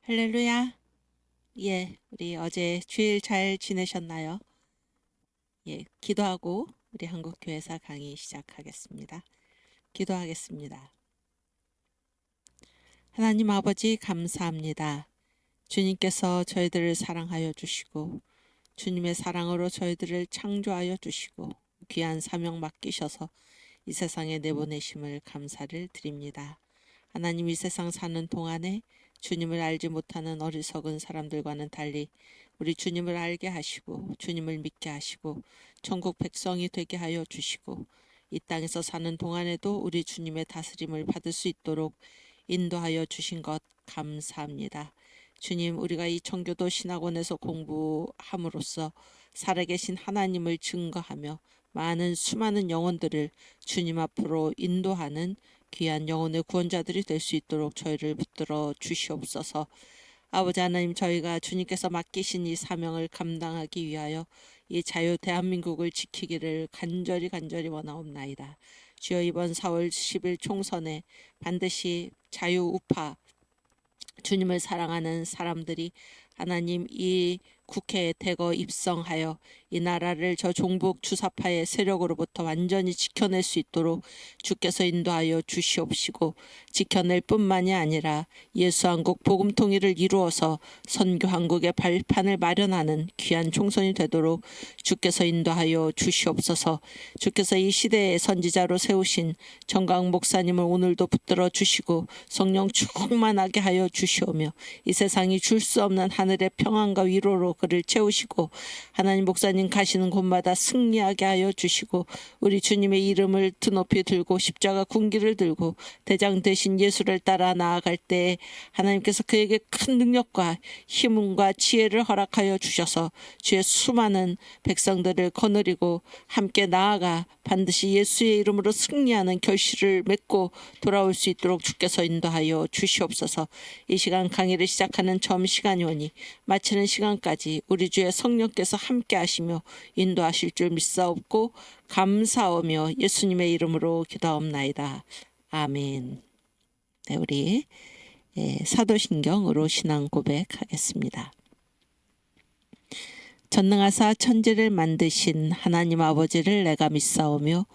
할렐루야. 예, 우리 어제 주일 잘 지내셨나요? 예, 기도하고 우리 한국교회사 강의 시작하겠습니다. 기도하겠습니다. 하나님 아버지 감사합니다. 주님께서 저희들을 사랑하여 주시고 주님의 사랑으로 저희들을 창조하여 주시고 귀한 사명 맡기셔서 이 세상에 내보내심을 감사를 드립니다. 하나님 이 세상 사는 동안에 주님을 알지 못하는 어리석은 사람들과는 달리 우리 주님을 알게 하시고 주님을 믿게 하시고 천국 백성이 되게 하여 주시고 이 땅에서 사는 동안에도 우리 주님의 다스림을 받을 수 있도록 인도하여 주신 것 감사합니다. 주님, 우리가 이 청교도 신학원에서 공부함으로써 살아계신 하나님을 증거하며 많은 수많은 영혼들을 주님 앞으로 인도하는 귀한 영혼의 구원자들이 될 수 있도록 저희를 붙들어 주시옵소서. 아버지 하나님, 저희가 주님께서 맡기신 이 사명을 감당하기 위하여 이 자유 대한민국을 지키기를 간절히 원하옵나이다. 주여, 이번 4월 10일 총선에 반드시 자유 우파 주님을 사랑하는 사람들이 하나님 이 국회에 대거 입성하여 이 나라를 저 종북 주사파의 세력으로부터 완전히 지켜낼 수 있도록 주께서 인도하여 주시옵시고, 지켜낼 뿐만이 아니라 예수한국 복음통일을 이루어서 선교한국의 발판을 마련하는 귀한 총선이 되도록 주께서 인도하여 주시옵소서. 주께서 이 시대의 선지자로 세우신 정강 목사님을 오늘도 붙들어 주시고 성령 충만하게 하여 주시오며 이 세상이 줄 수 없는 하늘의 평안과 위로로 그를 채우시고 하나님 목사님 가시는 곳마다 승리하게 하여 주시고 우리 주님의 이름을 드높이 들고 십자가 군기를 들고 대장 되신 예수를 따라 나아갈 때 하나님께서 그에게 큰 능력과 힘과 지혜를 허락하여 주셔서 주의 수많은 백성들을 거느리고 함께 나아가 반드시 예수의 이름으로 승리하는 결실을 맺고 돌아올 수 있도록 주께서 인도하여 주시옵소서. 이 시간 강의를 시작하는 점시간이 오니 마치는 시간까지 우리 주의 성령께서 함께 하시며 인도하실 줄 믿사옵고 감사하며 예수님의 이름으로 기도하옵나이다. 아멘. 네, 우리 사도신경으로 신앙 고백하겠습니다. 전능하사 천지를 만드신 하나님 아버지를 내가 믿사오며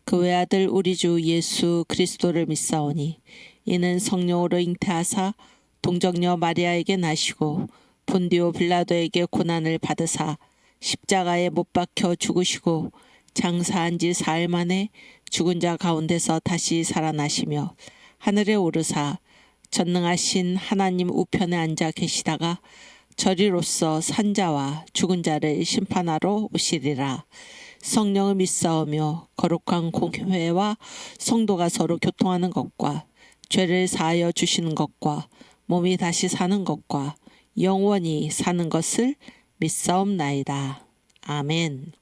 그 외아들 우리 주 예수 그리스도를 믿사오니 이는 성령으로 잉태하사 동정녀 마리아에게 나시고 본디오 빌라도에게 고난을 받으사 십자가에 못 박혀 죽으시고 장사한 지 사흘 만에 죽은 자 가운데서 다시 살아나시며 하늘에 오르사 전능하신 하나님 우편에 앉아 계시다가 저리로서 산자와 죽은 자를 심판하러 오시리라. 성령을 믿사오며 거룩한 공회와 성도가 서로 교통하는 것과 죄를 사하여 주시는 것과 몸이 다시 사는 것과 영원히 사는 것을 믿사옵나이다. 아멘.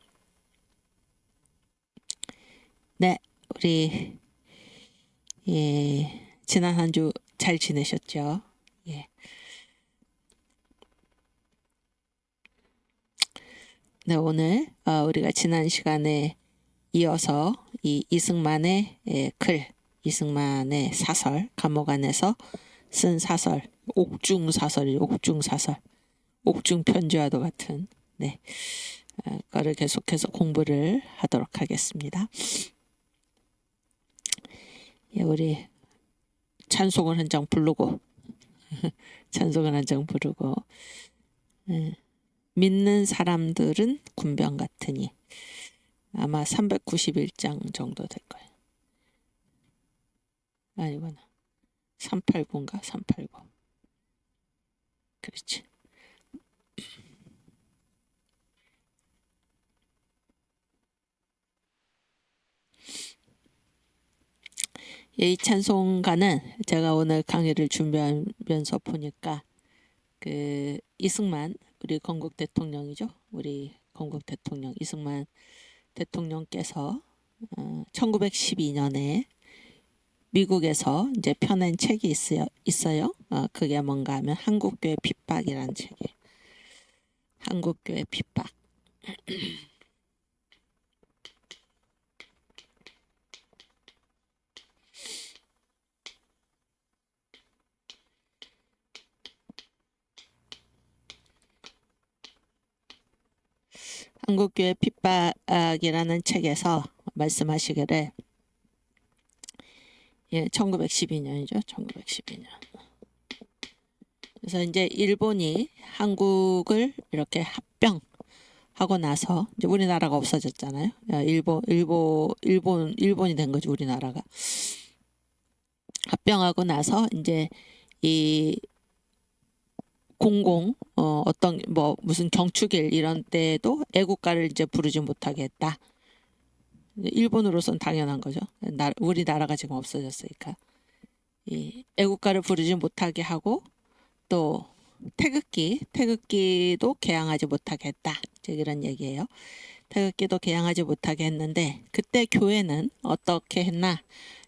네, 우리 지난 한 주 잘 지내셨죠? 예. 네, 오늘 우리가 지난 시간에 이어서 이 이승만의 글, 이승만의 사설, 감옥 안에서 쓴 사설, 옥중사설이 옥중사설, 옥중편지와도 같은 거를 계속해서 공부를 하도록 하겠습니다. 예, 우리 찬송을 한 장 부르고 찬송을 한 장 부르고 믿는 사람들은 군병 같으니 아마 391장 정도 될 거예요. 아니구나. 389인가? 389. 그렇지. 이 찬송가는 제가 오늘 강의를 준비하면서 보니까 그 이승만, 우리 건국 대통령이죠. 우리 건국 대통령 이승만 대통령께서 1912년에 미국에서 이제 펴낸 책이 있어요. 그게 뭔가 하면 한국교회 핍박이라는 책이에요. 한국교회 핍박. 한국교회 핍박이라는 책에서 말씀하시기를, 예, 1912년이죠. 1912년. 그래서 이제 일본이 한국을 이렇게 합병하고 나서 이제 우리나라가 없어졌잖아요. 일본이 된 거죠. 우리나라가 합병하고 나서 이제 이 어떤 뭐 무슨 경축일 이런 때도 애국가를 이제 부르지 못하게 했다. 일본으로선 당연한 거죠. 우리나라가 지금 없어졌으니까 이 애국가를 부르지 못하게 하고, 또 태극기도 개양하지 못하게 했다. 이런 얘기예요. 태극기도 개양하지 못하게 했는데, 그때 교회는 어떻게 했나?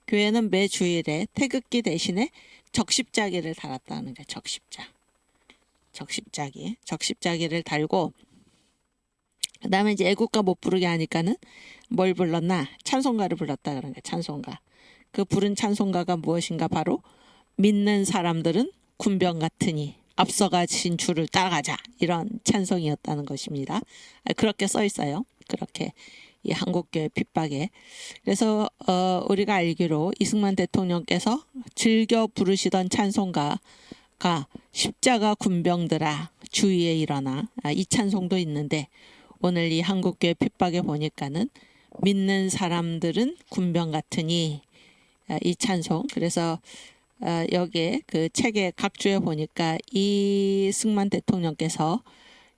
교회는 매 주일에 태극기 대신에 적십자기를 달았다는 거예요. 적십자기를 달고, 그다음에 이제 애국가 못 부르게 하니까는 뭘 불렀나? 찬송가를 불렀다 그런 거예요. 찬송가. 그 부른 찬송가가 무엇인가? 바로 믿는 사람들은 군병 같으니 앞서가신 주를 따라가자, 이런 찬송이었다는 것입니다. 그렇게 써 있어요. 그렇게 이 한국교회 핍박에. 그래서 우리가 알기로 이승만 대통령께서 즐겨 부르시던 찬송가가 십자가 군병들아 주위에 일어나, 이 찬송도 있는데, 오늘 이 한국교회 핍박에 보니까는 믿는 사람들은 군병 같으니, 이 찬송. 그래서 여기에 그 책의 각주에 보니까 이승만 대통령께서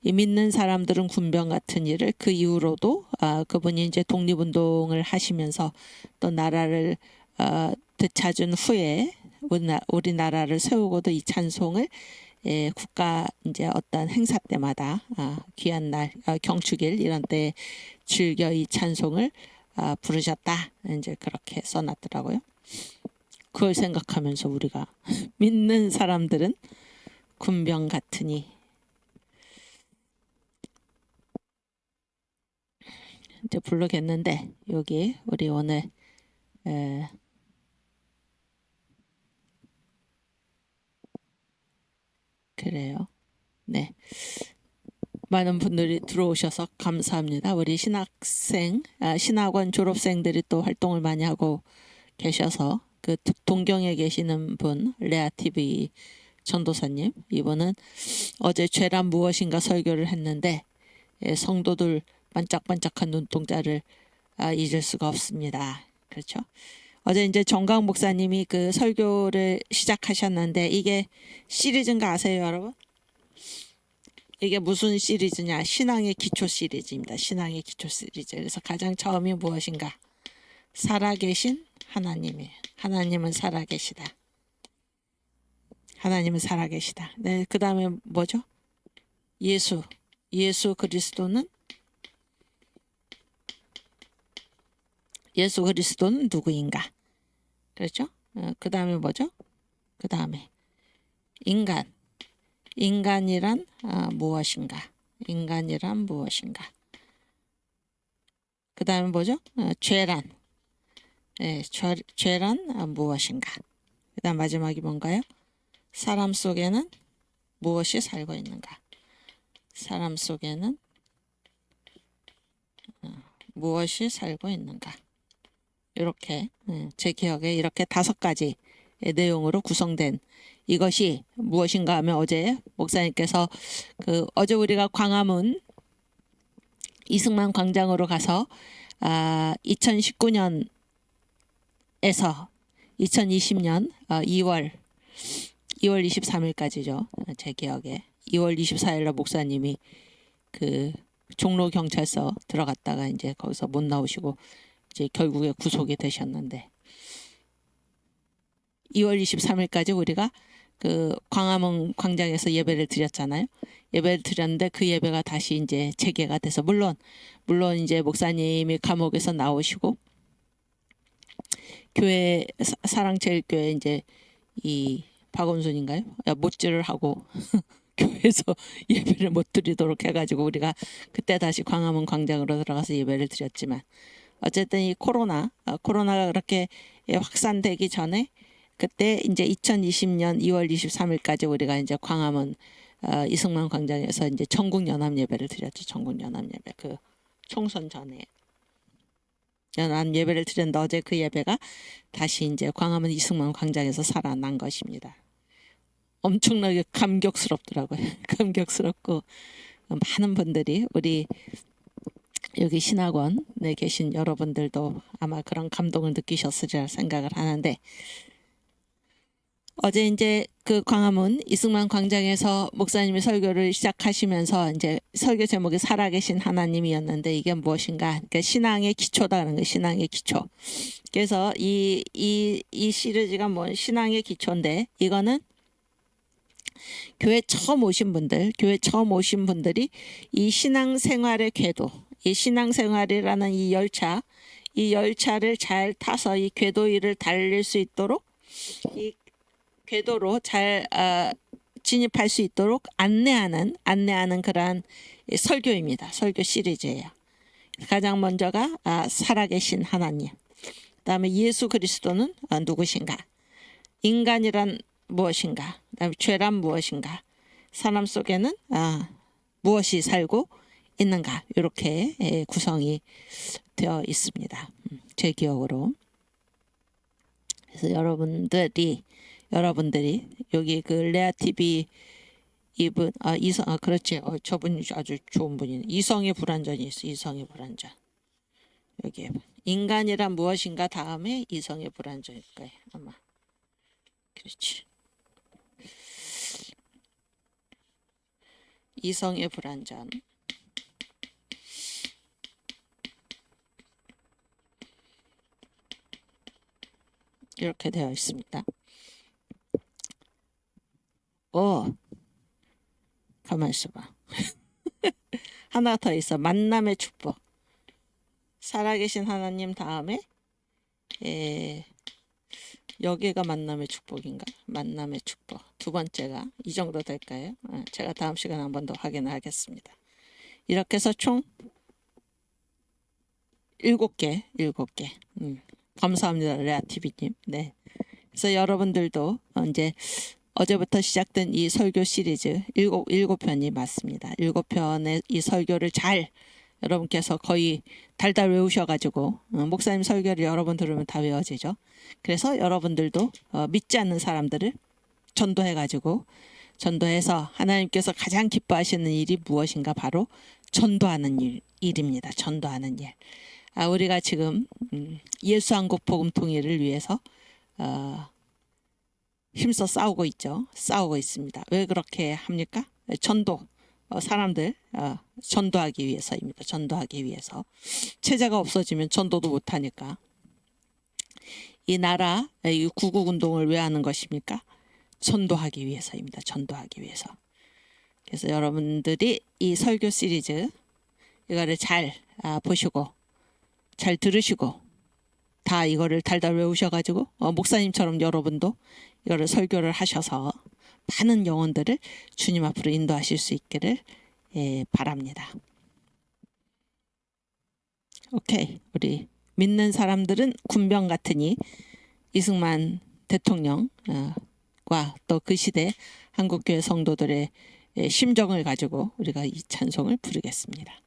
이 믿는 사람들은 군병 같은 일을 그 이후로도 그분이 이제 독립운동을 하시면서 또 나라를 되찾은 후에 우리나라를 세우고도 이 찬송을 국가 이제 어떤 행사 때마다 귀한 날, 경축일 이런 때 즐겨 이 찬송을 부르셨다. 이제 그렇게 써놨더라고요. 그걸 생각하면서 우리가 믿는 사람들은 군병 같으니, 이제 부르겠는데, 여기 우리 오늘 그래요. 네, 많은 분들이 들어오셔서 감사합니다. 우리 신학원 졸업생들이 또 활동을 많이 하고 계셔서, 그 동경에 계시는 분, 레아TV 전도사님, 이분은 어제 죄란 무엇인가 설교를 했는데 성도들 반짝반짝한 눈동자를 잊을 수가 없습니다. 그렇죠? 어제 이제 정강 목사님이 그 설교를 시작하셨는데, 이게 시리즈인가 아세요, 여러분? 이게 무슨 시리즈냐? 신앙의 기초 시리즈입니다. 신앙의 기초 시리즈. 그래서 가장 처음이 무엇인가? 살아계신 하나님이에요. 하나님은 살아계시다. 하나님은 살아계시다. 네, 그 다음에 뭐죠? 예수 그리스도는 누구인가? 그렇죠? 그 다음에 뭐죠? 그 다음에 인간이란 무엇인가? 인간이란 무엇인가? 그 다음에 뭐죠? 죄란 무엇인가? 그 다음 마지막이 뭔가요? 사람 속에는 무엇이 살고 있는가? 사람 속에는 무엇이 살고 있는가? 이렇게 제 기억에 이렇게 5가지 내용으로 구성된 이것이 무엇인가 하면, 어제 목사님께서 어제 우리가 광화문 이승만 광장으로 가서 2019년에서 2020년 2월 23일까지죠. 제 기억에 2월 24일날 목사님이 그 종로 경찰서 들어갔다가 이제 거기서 못 나오시고 이제 결국에 구속이 되셨는데, 2월 23일까지 우리가 그 광화문 광장에서 예배를 드렸잖아요. 예배를 드렸는데 그 예배가 다시 이제 재개가 돼서, 물론 이제 목사님이 감옥에서 나오시고 교회 사랑제일교회 이제 이 박원순인가요? 못질을 하고 교회에서 예배를 못 드리도록 해가지고 우리가 그때 다시 광화문 광장으로 들어가서 예배를 드렸지만, 어쨌든 이 코로나가 그렇게 확산되기 전에 그때 이제 2020년 2월 23일까지 우리가 이제 광화문 이승만 광장에서 이제 전국 연합 예배를 드렸죠. 전국 연합 예배 그 총선 전에 연합 예배를 드렸는데 어제 그 예배가 다시 이제 광화문 이승만 광장에서 살아난 것입니다. 엄청나게 감격스럽더라고요. 감격스럽고 많은 분들이 우리 여기 신학원에 계신 여러분들도 아마 그런 감동을 느끼셨으리라 생각을 하는데 어제 이제 그 광화문 이승만 광장에서 목사님이 설교를 시작하시면서 이제 설교 제목이 살아계신 하나님이었는데 이게 무엇인가? 그러니까 신앙의 기초다라는 거예요. 신앙의 기초. 그래서 이 시리즈가 뭐 신앙의 기초인데 이거는 교회 처음 오신 분들이 이 신앙생활의 궤도, 이 신앙생활이라는 이 열차를 잘 타서 이 궤도 위를 달릴 수 있도록 이 궤도로 잘 진입할 수 있도록 안내하는 그러한 설교입니다. 설교 시리즈예요. 가장 먼저가 살아계신 하나님, 그다음에 예수 그리스도는 누구신가, 인간이란 무엇인가, 그다음에 죄란 무엇인가, 사람 속에는 무엇이 살고 있는가, 이렇게 구성이 되어 있습니다. 제 기억으로. 그래서 여러분들이 여기 그 레아 TV 이분 그렇지. 저분이 아주 좋은 분이네. 이성의 불완전이 있어. 이성의 불완전. 여기 인간이란 무엇인가 다음에 이성의 불완전일 거예요. 아마. 그렇지. 이성의 불완전. 이렇게 되어 있습니다. 가만 있어봐. 하나 더 있어. 만남의 축복. 살아계신 하나님 다음에 여기가 만남의 축복인가? 만남의 축복. 두 번째가 이 정도 될까요? 제가 다음 시간에 한 번 더 확인을 하겠습니다. 이렇게 해서 총 7개. 감사합니다. 레아TV님. 네. 그래서 여러분들도 이제 어제부터 시작된 이 설교 시리즈 7편이 맞습니다. 7편의 이 설교를 잘 여러분께서 거의 달달 외우셔가지고 목사님 설교를 여러 번 들으면 다 외워지죠. 그래서 여러분들도 믿지 않는 사람들을 전도해서 하나님께서 가장 기뻐하시는 일이 무엇인가? 바로 전도하는 일입니다. 전도하는 일. 우리가 지금 예수 한국 복음 통일을 위해서 힘써 싸우고 있습니다. 왜 그렇게 합니까? 전도, 사람들 전도하기 위해서입니다. 전도하기 위해서. 체제가 없어지면 전도도 못하니까. 이 나라 이 구국운동을 왜 하는 것입니까? 전도하기 위해서입니다. 전도하기 위해서. 그래서 여러분들이 이 설교 시리즈 이거를 잘 보시고 잘 들으시고 다 이거를 달달 외우셔가지고 목사님처럼 여러분도 이거를 설교를 하셔서 많은 영혼들을 주님 앞으로 인도하실 수 있기를 바랍니다. 오케이. 우리 믿는 사람들은 군병 같으니 이승만 대통령과 또 그 시대 한국교회 성도들의 심정을 가지고 우리가 이 찬송을 부르겠습니다.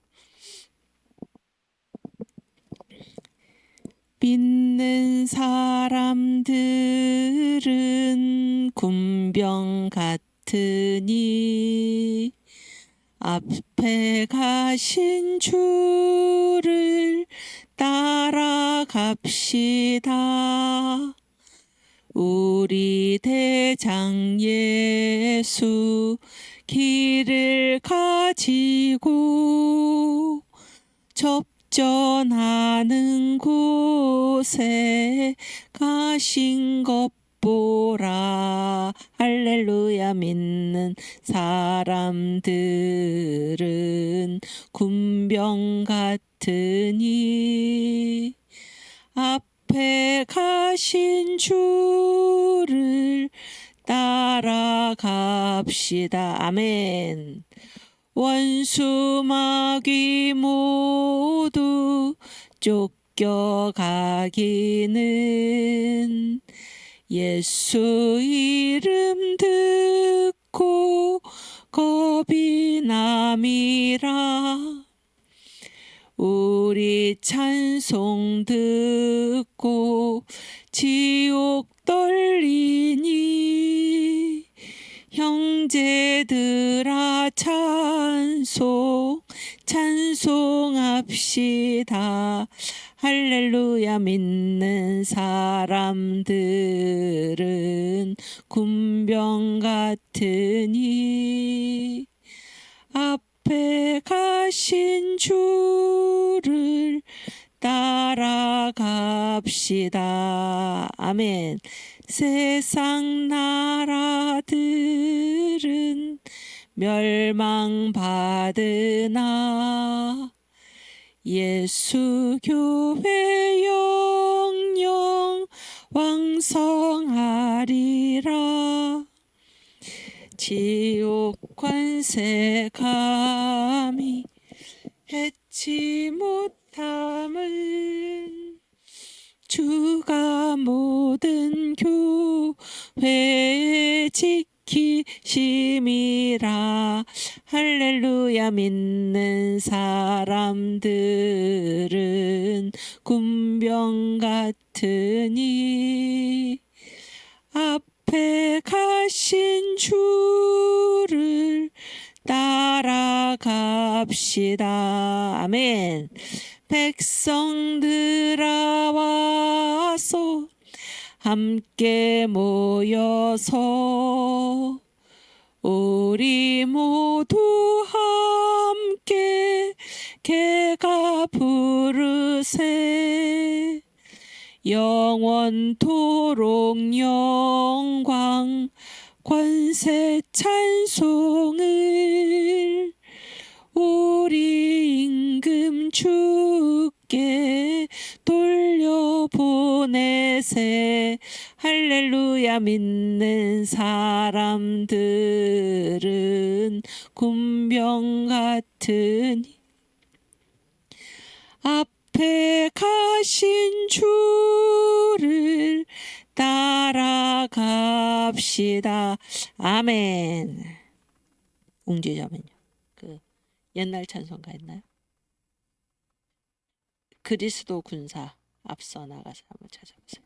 믿는 사람들은 군병 같으니 앞에 가신 주를 따라갑시다. 우리 대장 예수 길을 가지고 접전하는 곳에 가신 것 보라. 할렐루야. 믿는 사람들은 군병 같으니 앞에 가신 주를 따라갑시다. 아멘. 원수 마귀 모두 쫓겨가기는 예수 이름 듣고 남이라. 우리 찬송 듣고 지옥 떨리니 형제들아 찬송합시다. 할렐루야. 믿는 사람들은 군병 같으니 앞에 가신 주를 따라갑시다. 아멘. 세상 나라들은 멸망받으나 예수 교회 영영 왕성하리라. 지옥 관세 감히 해치 못함은 주가 모든 교회에 지키심이라. 할렐루야. 믿는 사람들은 군병 같으니 앞에 가신 주를 따라갑시다. 아멘. 백성들아 와서 함께 모여서 우리 모두 함께 개가 부르세. 영원토록 영광 관세 찬송을 우리 임금 주께 돌려보내세. 할렐루야. 믿는 사람들은 군병 같으니 앞에 가신 주를 따라갑시다. 아멘. 웅지자면요. 그 옛날 찬송가 있나요? 그리스도 군사 앞서 나가서 한번 찾아보세요.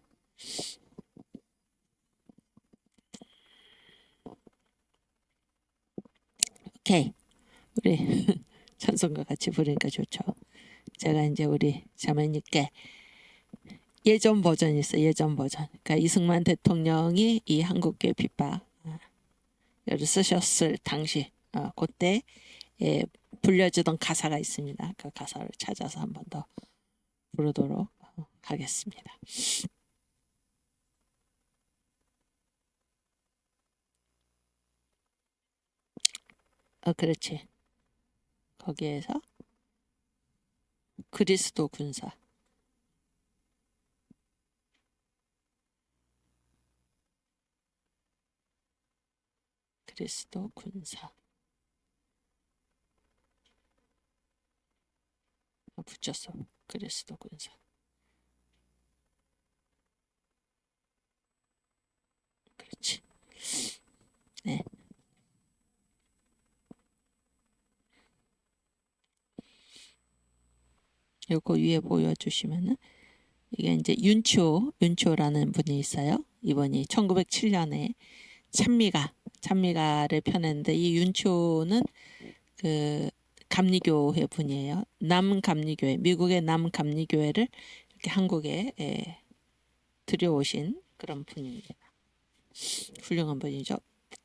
오케이. 우리 찬송가 같이 부르니까 좋죠. 제가 이제 우리 자매님께 예전 버전이 있어요. 예전 버전. 그러니까 이승만 대통령이 이 한국교회 핍박을 쓰셨을 당시 그때 불려주던 가사가 있습니다. 그 가사를 찾아서 한 번 더 부르도록 하겠습니다. 그렇지. 거기에서 그리스도 군사. 그리스도 군사. 붙였어. 그리스도 군사. 그렇지. 네. 요거 위에 보여주시면은 이게 이제 윤초라는 분이 있어요. 이분이 1907년에 찬미가를 펴냈는데 이 윤초는 그 감리교회 분이에요. 남감리교회, 미국의 남감리교회를 이렇게 한국에 들여오신 그런 분입니다. 훌륭한 분이죠.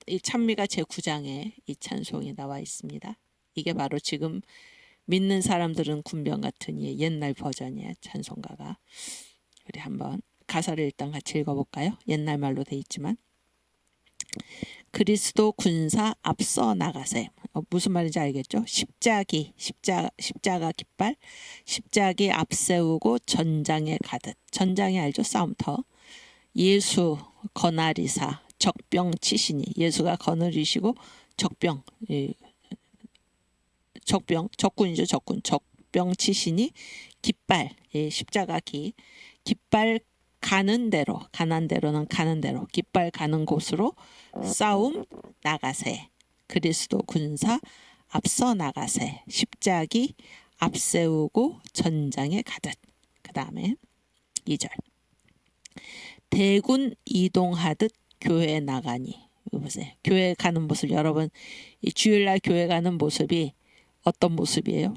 이 찬미가 제9장에 이 찬송이 나와 있습니다. 이게 바로 지금 믿는 사람들은 군병 같으니 옛날 버전이에요. 찬송가가. 우리 한번 가사를 일단 같이 읽어볼까요? 옛날 말로 돼 있지만 그리스도 군사 앞서 나가세. 무슨 말인지 알겠죠? 십자가 깃발, 십자기 앞세우고 전장에 가듯. 전장이 알죠? 싸움터. 예수 거나리사 적병 치시니. 예수가 거느리시고 적군이죠. 적병 치시니 깃발, 십자가 깃발 가는 대로, 가난대로는 가는 대로, 깃발 가는 곳으로 싸움 나가세. 그리스도 군사 앞서 나가세. 십자기 앞세우고 전장에 가듯. 그 다음에 2절. 대군 이동하듯 교회 나가니. 이거 보세요. 교회 가는 모습. 여러분 이 주일날 교회 가는 모습이 어떤 모습이에요?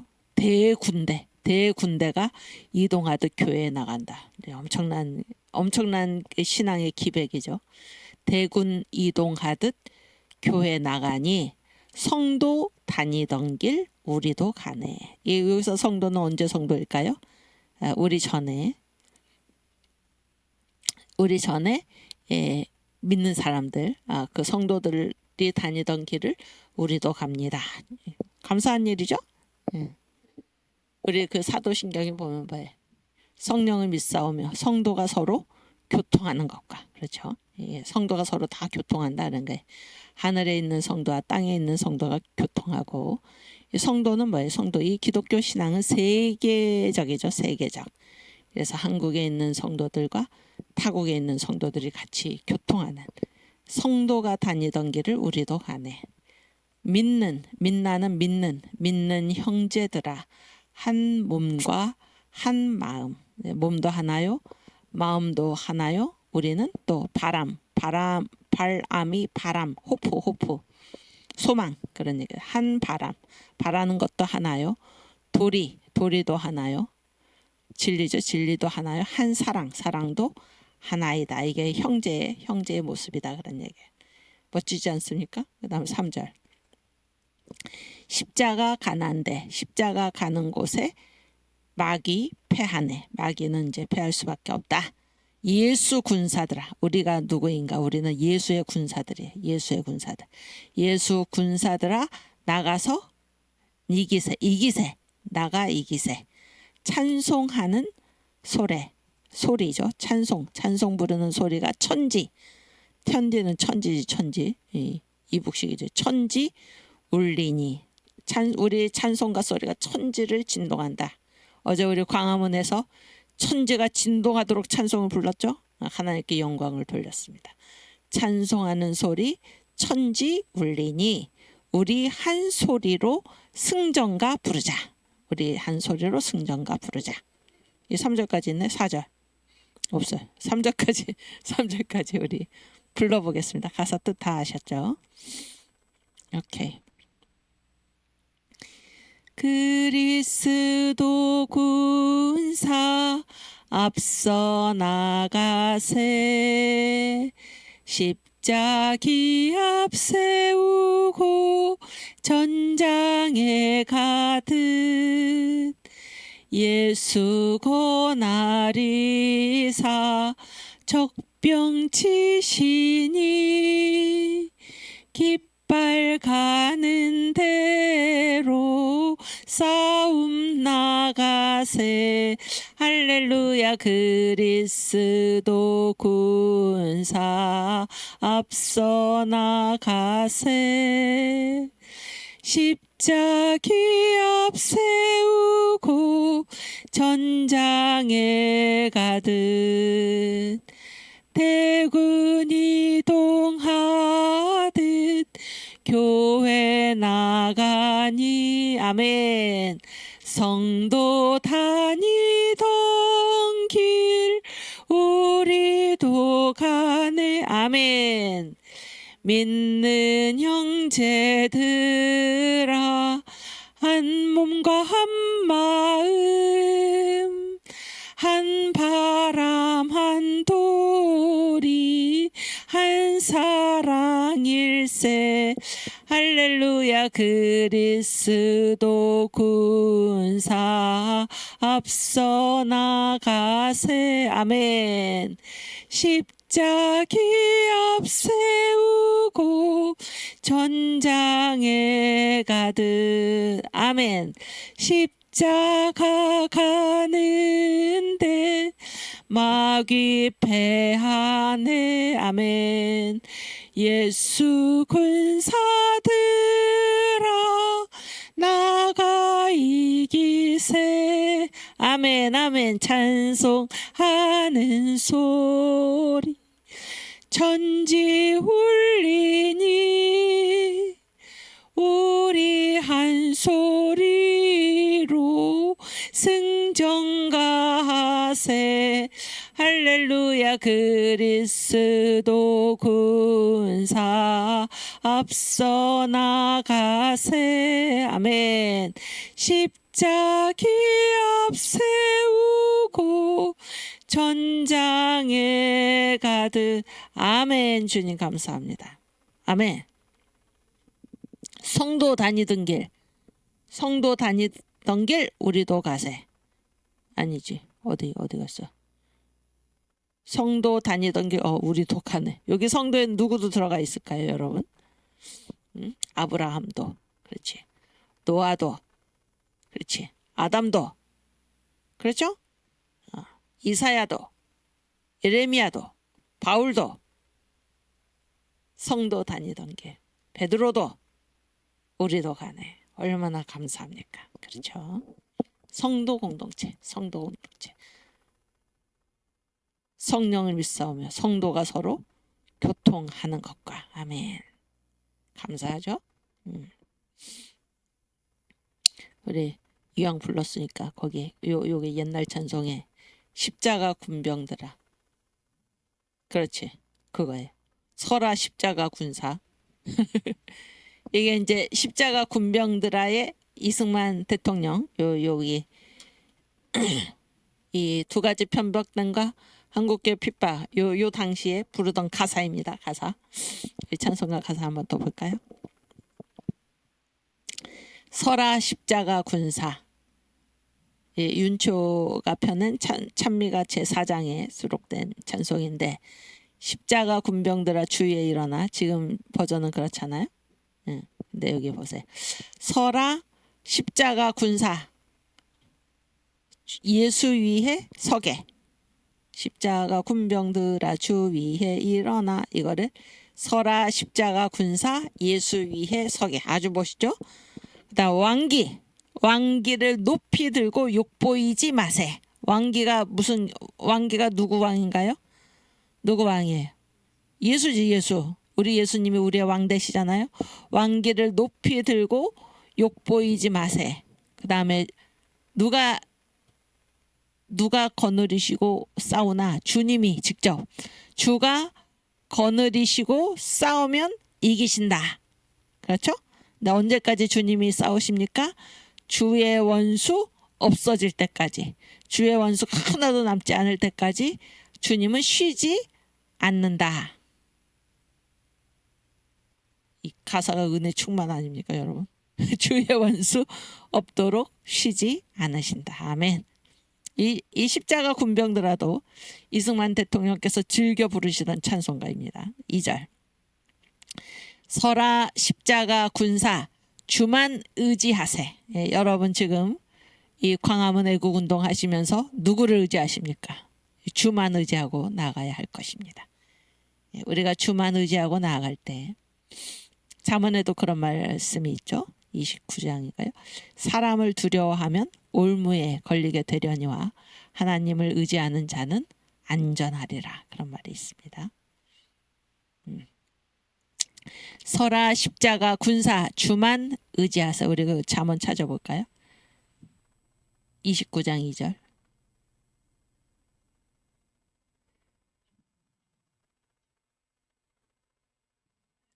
대군대가 이동하듯 교회에 나간다. 엄청난 신앙의 기백이죠. 대군 이동하듯 교회 나가니 성도 다니던 길 우리도 가네. 여기서 성도는 언제 성도일까요? 우리 전에 믿는 사람들, 그 성도들이 다니던 길을 우리도 갑니다. 감사한 일이죠. 우리 그 사도신경에 보면 뭐예요? 성령을 믿사오며 성도가 서로 교통하는 것과, 그렇죠? 성도가 서로 다 교통한다는 거예요. 하늘에 있는 성도와 땅에 있는 성도가 교통하고, 성도는 뭐예요? 이 기독교 신앙은 세계적이죠. 세계적. 그래서 한국에 있는 성도들과 타국에 있는 성도들이 같이 교통하는, 성도가 다니던 길을 우리도 가네. 믿는 형제들아, 한 몸과 한 마음. 몸도 하나요, 마음도 하나요. 우리는 또 발암이 바람, 호프, 소망, 그런 얘기. 한 바라는 것도 하나요. 도리도 하나요. 진리도 하나요. 한 사랑도 하나이다. 이게 형제의 모습이다, 그런 얘기. 멋지지 않습니까? 그 다음 3절. 십자가 가는 곳에 마귀 패하네. 마귀는 이제 패할 수밖에 없다. 예수 군사들아. 우리가 누구인가? 우리는 예수의 군사들이에요. 예수 군사들아, 나가서 이기세. 나가 이기세. 찬송하는 소리죠. 찬송 부르는 소리가 천지는 천지. 이북식이죠. 천지 울리니. 우리 찬송가 소리가 천지를 진동한다. 어제 우리 광화문에서 천지가 진동하도록 찬송을 불렀죠. 하나님께 영광을 돌렸습니다. 찬송하는 소리 천지 울리니 우리 한 소리로 승전가 부르자. 이 3절까지 있네. 4절 없어요. 3절까지 우리 불러보겠습니다. 가사 뜻 다 아셨죠? 오케이. 그리스도 군사 앞서 나가세. 십자기 앞세우고 전장에 가듯. 예수 고나리사 적병 치시니 깃발 가는 대로 싸움 나가세. 할렐루야. 그리스도 군사 앞서 나가세. 십자기 앞세우고 전장에 가듯. 대군 이동하듯 교회 나가니. 아멘. 성도 다니던 길 우리도 가네. 아멘. 믿는 형제들아, 한 몸과 한 마음, 한 바람 한 도리, 한 사랑일세. 할렐루야. 그리스도 군사 앞서 나가세. 아멘. 십자기 앞세우고 전장에 가듯. 아멘. 십자가 가는데 마귀 패하네. 아멘. 예수 군사들아, 나가 이기세. 아멘. 찬송하는 소리 천지 울리니 우리 한 소리로 승전가하세. 할렐루야. 그리스도 군사 앞서 나가세. 아멘. 십자기 앞세우고 전장에 가득. 아멘. 주님 감사합니다. 아멘. 성도 다니던 길 우리도 가세. 아니지, 어디 갔어? 성도 다니던 길 우리도 가네. 여기 성도에는 누구도 들어가 있을까요, 여러분? 아브라함도 그렇지, 노아도 그렇지, 아담도 그렇죠? 이사야도, 예레미야도, 바울도 성도 다니던 길. 베드로도 우리도 가네. 얼마나 감사합니까? 그렇죠? 성도 공동체. 성령을 믿사오며 성도가 서로 교통하는 것과. 아멘. 감사하죠? 우리 이왕 불렀으니까 거기 요게 옛날 찬송에 십자가 군병들아. 그렇지, 그거예요. 서라 십자가 군사. 이게 이제 십자가 군병들아의 이승만 대통령 여기 이 두 가지 편벽단과 한국교회 핍박 요 당시에 부르던 가사입니다. 가사. 이 찬송가 가사 한번 또 볼까요? 서라 십자가 군사. 윤초가 펴는 찬미가 제4장에 수록된 찬송인데, 십자가 군병들아 주위에 일어나. 지금 버전은 그렇잖아요. 근데 여기 보세요. 서라 십자가 군사 예수 위에 서게. 십자가 군병들아 주 위에 일어나. 이거를 서라 십자가 군사 예수 위에 서게. 아주 멋있죠? 그다음 왕기를 높이 들고 욕보이지 마세. 왕기가 누구 왕인가요? 누구 왕이에요? 예수지, 예수. 우리 예수님이 우리의 왕 되시잖아요. 왕기를 높이 들고 욕보이지 마세. 그 다음에 누가 거느리시고 싸우나? 주님이 직접. 주가 거느리시고 싸우면 이기신다. 그렇죠? 근데 언제까지 주님이 싸우십니까? 주의 원수 없어질 때까지. 주의 원수 하나도 남지 않을 때까지 주님은 쉬지 않는다. 이 가사가 은혜 충만 아닙니까, 여러분? 주의 원수 없도록 쉬지 않으신다. 아멘. 이 십자가 군병들아도 이승만 대통령께서 즐겨 부르시던 찬송가입니다. 2절. 서라 십자가 군사 주만 의지하세. 여러분 지금 이 광화문 애국운동 하시면서 누구를 의지하십니까? 주만 의지하고 나아가야 할 것입니다. 우리가 주만 의지하고 나아갈 때 잠언에도 그런 말씀이 있죠. 29장인가요? 사람을 두려워하면 올무에 걸리게 되려니와 하나님을 의지하는 자는 안전하리라. 그런 말이 있습니다. 서라 십자가 군사 주만 의지하세. 우리 그 잠언 찾아볼까요? 29장 2절.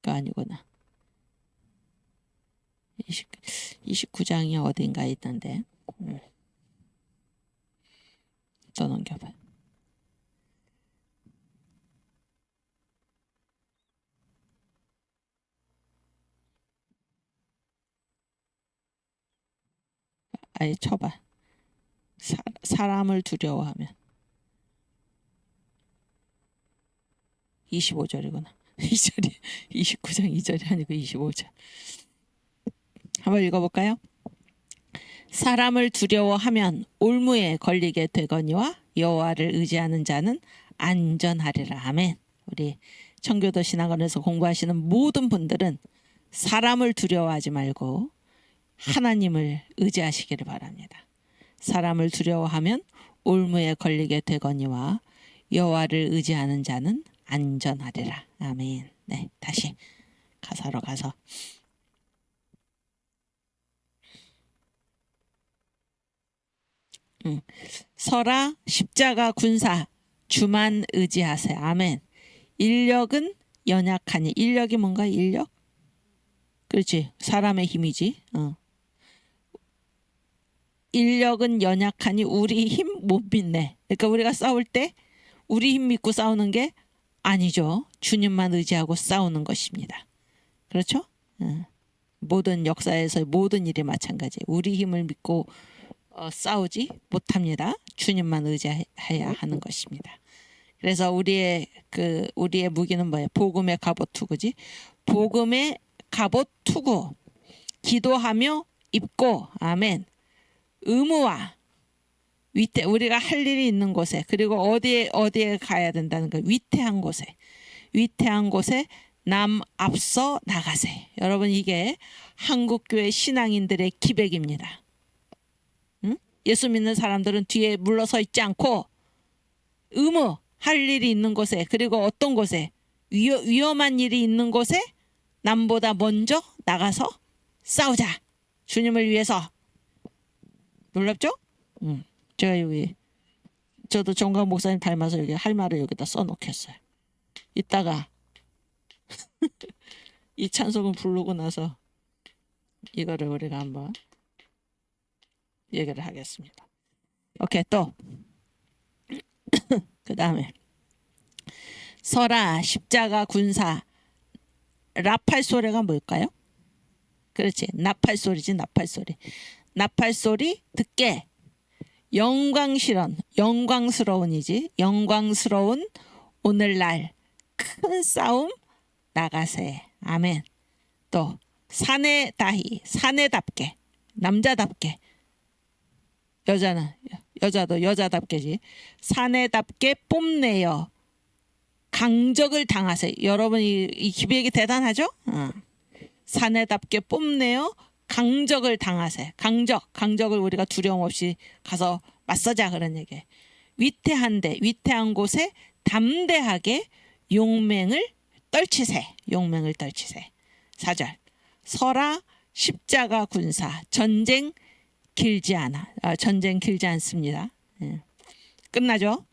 그거 아니구나. 29장이 어딘가에 있던데. 또 넘겨봐. 아예 쳐봐. 사람을 두려워하면 25절이구나. 2절이 29장 2절이 아니고 25절. 한번 읽어볼까요? 사람을 두려워하면 올무에 걸리게 되거니와 여호와를 의지하는 자는 안전하리라. 아멘. 우리 청교도 신학원에서 공부하시는 모든 분들은 사람을 두려워하지 말고 하나님을 의지하시기를 바랍니다. 사람을 두려워하면 올무에 걸리게 되거니와 여호와를 의지하는 자는 안전하리라. 아멘. 네, 다시 가사로 가서 서라 십자가 군사 주만 의지하세요. 아멘. 인력은 연약하니. 인력이 뭔가? 인력? 그렇지. 사람의 힘이지. 인력은 연약하니 우리 힘 못 믿네. 그러니까 우리가 싸울 때 우리 힘 믿고 싸우는 게 아니죠. 주님만 의지하고 싸우는 것입니다. 그렇죠? 모든 역사에서 모든 일이 마찬가지. 우리 힘을 믿고 싸우지 못합니다. 주님만 의지해야 하는 것입니다. 그래서 우리의 무기는 뭐예요? 복음의 갑옷 투구지. 복음의 갑옷 투구. 기도하며 입고. 아멘. 의무와 위태, 우리가 할 일이 있는 곳에, 그리고 어디에 가야 된다는 거. 위태한 곳에 남 앞서 나가세. 여러분, 이게 한국교회 신앙인들의 기백입니다. 예수 믿는 사람들은 뒤에 물러서 있지 않고 의무, 할 일이 있는 곳에, 그리고 어떤 곳에, 위험한 일이 있는 곳에 남보다 먼저 나가서 싸우자. 주님을 위해서. 놀랍죠? 저도 정강 목사님 닮아서 여기 할 말을 여기다 써놓겠어요. 이따가 이 찬송을 부르고 나서 이거를 우리가 한번 얘기를 하겠습니다. 오케이, 또 그 다음에 서라 십자가 군사. 라팔소리가 뭘까요? 그렇지, 나팔소리지. 나팔소리 듣게. 영광스러운이지. 영광스러운 오늘날 큰 싸움 나가세. 아멘. 또 사내답게, 남자답게. 여자도 여자답게지. 사내답게 뽐내어 강적을 당하세. 여러분, 이 기백이 대단하죠? 사내답게 뽐내어 강적을 당하세. 강적을 우리가 두려움 없이 가서 맞서자, 그런 얘기. 위태한 곳에 담대하게 용맹을 떨치세. 4절. 서라 십자가 군사. 전쟁 길지 않습니다. 끝나죠?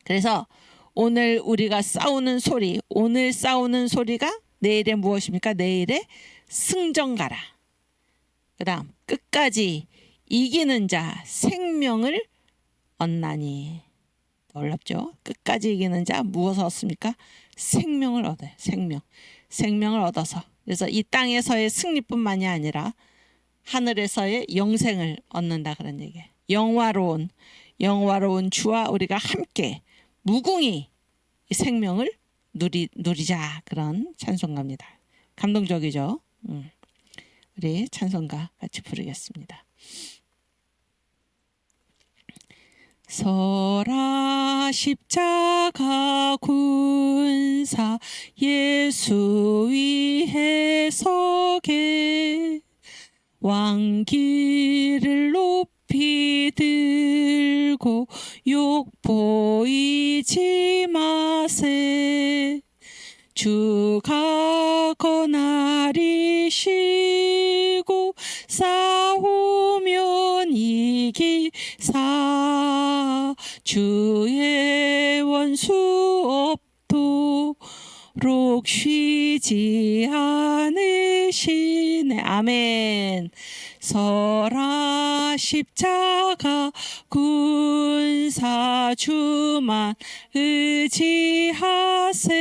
그래서 오늘 우리가 싸우는 소리가 내일의 무엇입니까? 내일의 승전가라. 그 다음, 끝까지 이기는 자 생명을 얻나니. 놀랍죠? 끝까지 이기는 자 무엇을 얻습니까? 생명을 얻어요. 생명을 얻어서. 그래서 이 땅에서의 승리뿐만이 아니라 하늘에서의 영생을 얻는다, 그런 얘기예요. 영화로운 주와 우리가 함께 무궁히 생명을 누리자, 그런 찬송가입니다. 감동적이죠? 우리 찬송가 같이 부르겠습니다. 서라 십자가 군사 예수 위에 서게. 왕기를 높이 들고 욕 보이지 마세. 주가 거나리시고 싸우면 이기사. 주의 원수 없도록 쉬지 않으시네. 아멘. 서라 십자가 군사 주만 의지하세.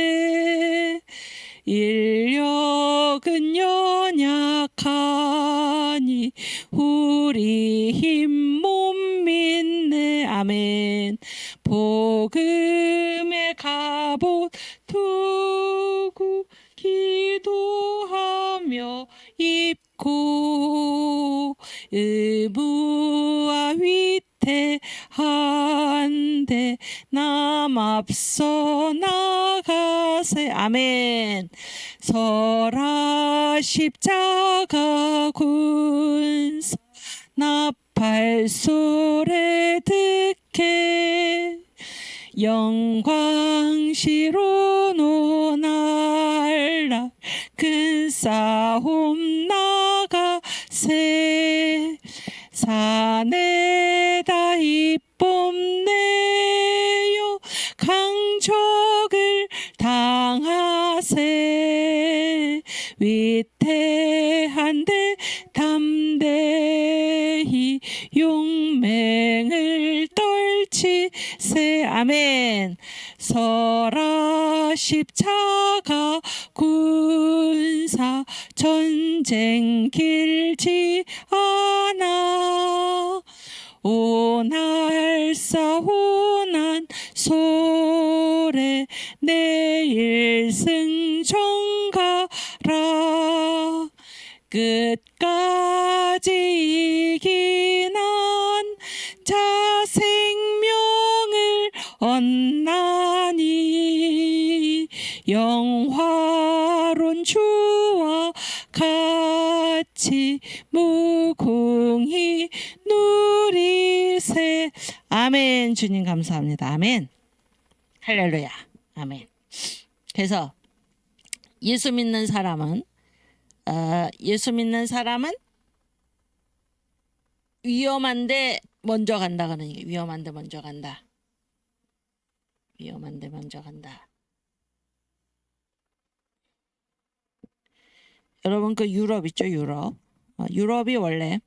인력은 연약하니 우리 힘 못 믿네. 아멘. 복음의 갑옷 두고 기도하며 입고 의무와 위태한데 남 앞서 나가세. 아멘. 서라 십자가 군사 나팔 소리 듣게. 영광시로 날라 큰 싸움 나가세. 산에다 가히 뽐내요 강족을 당하세 위태한데 담대히 용맹을 떨치세 아멘. 설아 십자가 군사 전쟁 길지 않아 오날 싸우난 소래 내일 승전가라 끝까지 이기난 자 생명을 얻나니 영화로운 주와 같이 무궁히 누리세 아멘. 주님 감사합니다. 아멘. 할렐루야. 아멘. 그래서 예수 믿는 사람은 위험한데 먼저 간다 그러는 게 위험한데 먼저 간다. 위험한데 먼저 간다. 여러분 그 유럽 있죠? 유럽이 원래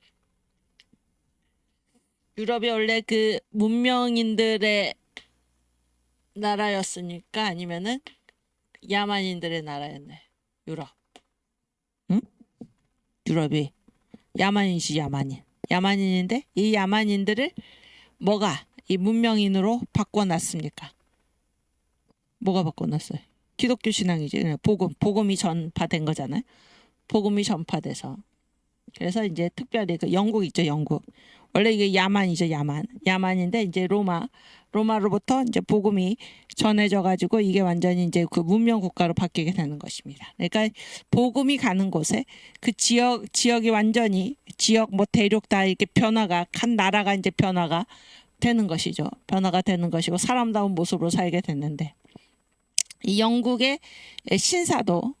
그 문명인들의 나라였으니까 아니면은 야만인들의 나라였네. 유럽. 응? 유럽이 야만인이지 야만인인데 이 야만인들을 뭐가 이 문명인으로 바꿔놨습니까? 뭐가 바꿔놨어요? 기독교 신앙이지. 복음이 전파된 거잖아요. 복음이 전파돼서 그래서 이제 특별히 그 영국 있죠. 영국 원래 이게 야만이죠. 야만인데 이제 로마로부터 이제 복음이 전해져 가지고 이게 완전히 이제 그 문명 국가로 바뀌게 되는 것입니다. 그러니까 복음이 가는 곳에 그 지역이 완전히 지역 뭐 대륙 다 이렇게 변화가 한 나라가 이제 변화가 되는 것이죠. 변화가 되는 것이고 사람다운 모습으로 살게 됐는데 이 영국의 신사도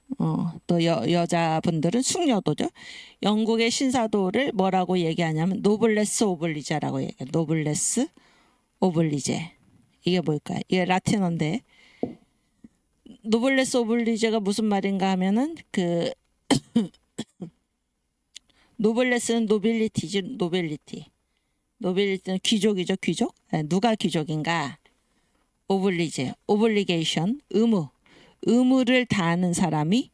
또 여자분들은 숙녀도죠. 영국의 신사도를 뭐라고 얘기하냐면 노블레스 오블리제라고 얘기해요. 노블레스 오블리제. 이게 뭘까요? 이게 라틴어인데 노블레스 오블리제가 무슨 말인가 하면은 그 노블레스는 노빌리티지. 노빌리티는 귀족이죠. 귀족. 누가 귀족인가? 오블리게이션, 의무를 다하는 사람이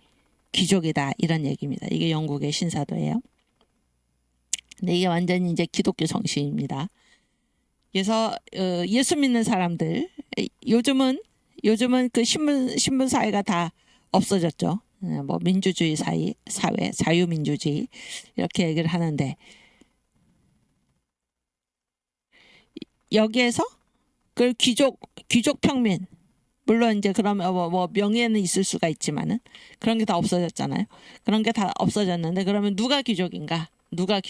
귀족이다 이런 얘기입니다. 이게 영국의 신사도예요. 근데 이게 완전히 이제 기독교 정신입니다. 그래서 예수 믿는 사람들 요즘은 그 신분 사회가 다 없어졌죠. 뭐 민주주의 사회, 자유민주주의 이렇게 얘기를 하는데 여기에서 그 귀족 평민 물론 이제 그러면 뭐 명예는 있을 수가 있지만은 그런 게 다 없어졌잖아요. 그런 게 다 없어졌는데 그러면 누가 귀족인가? 누가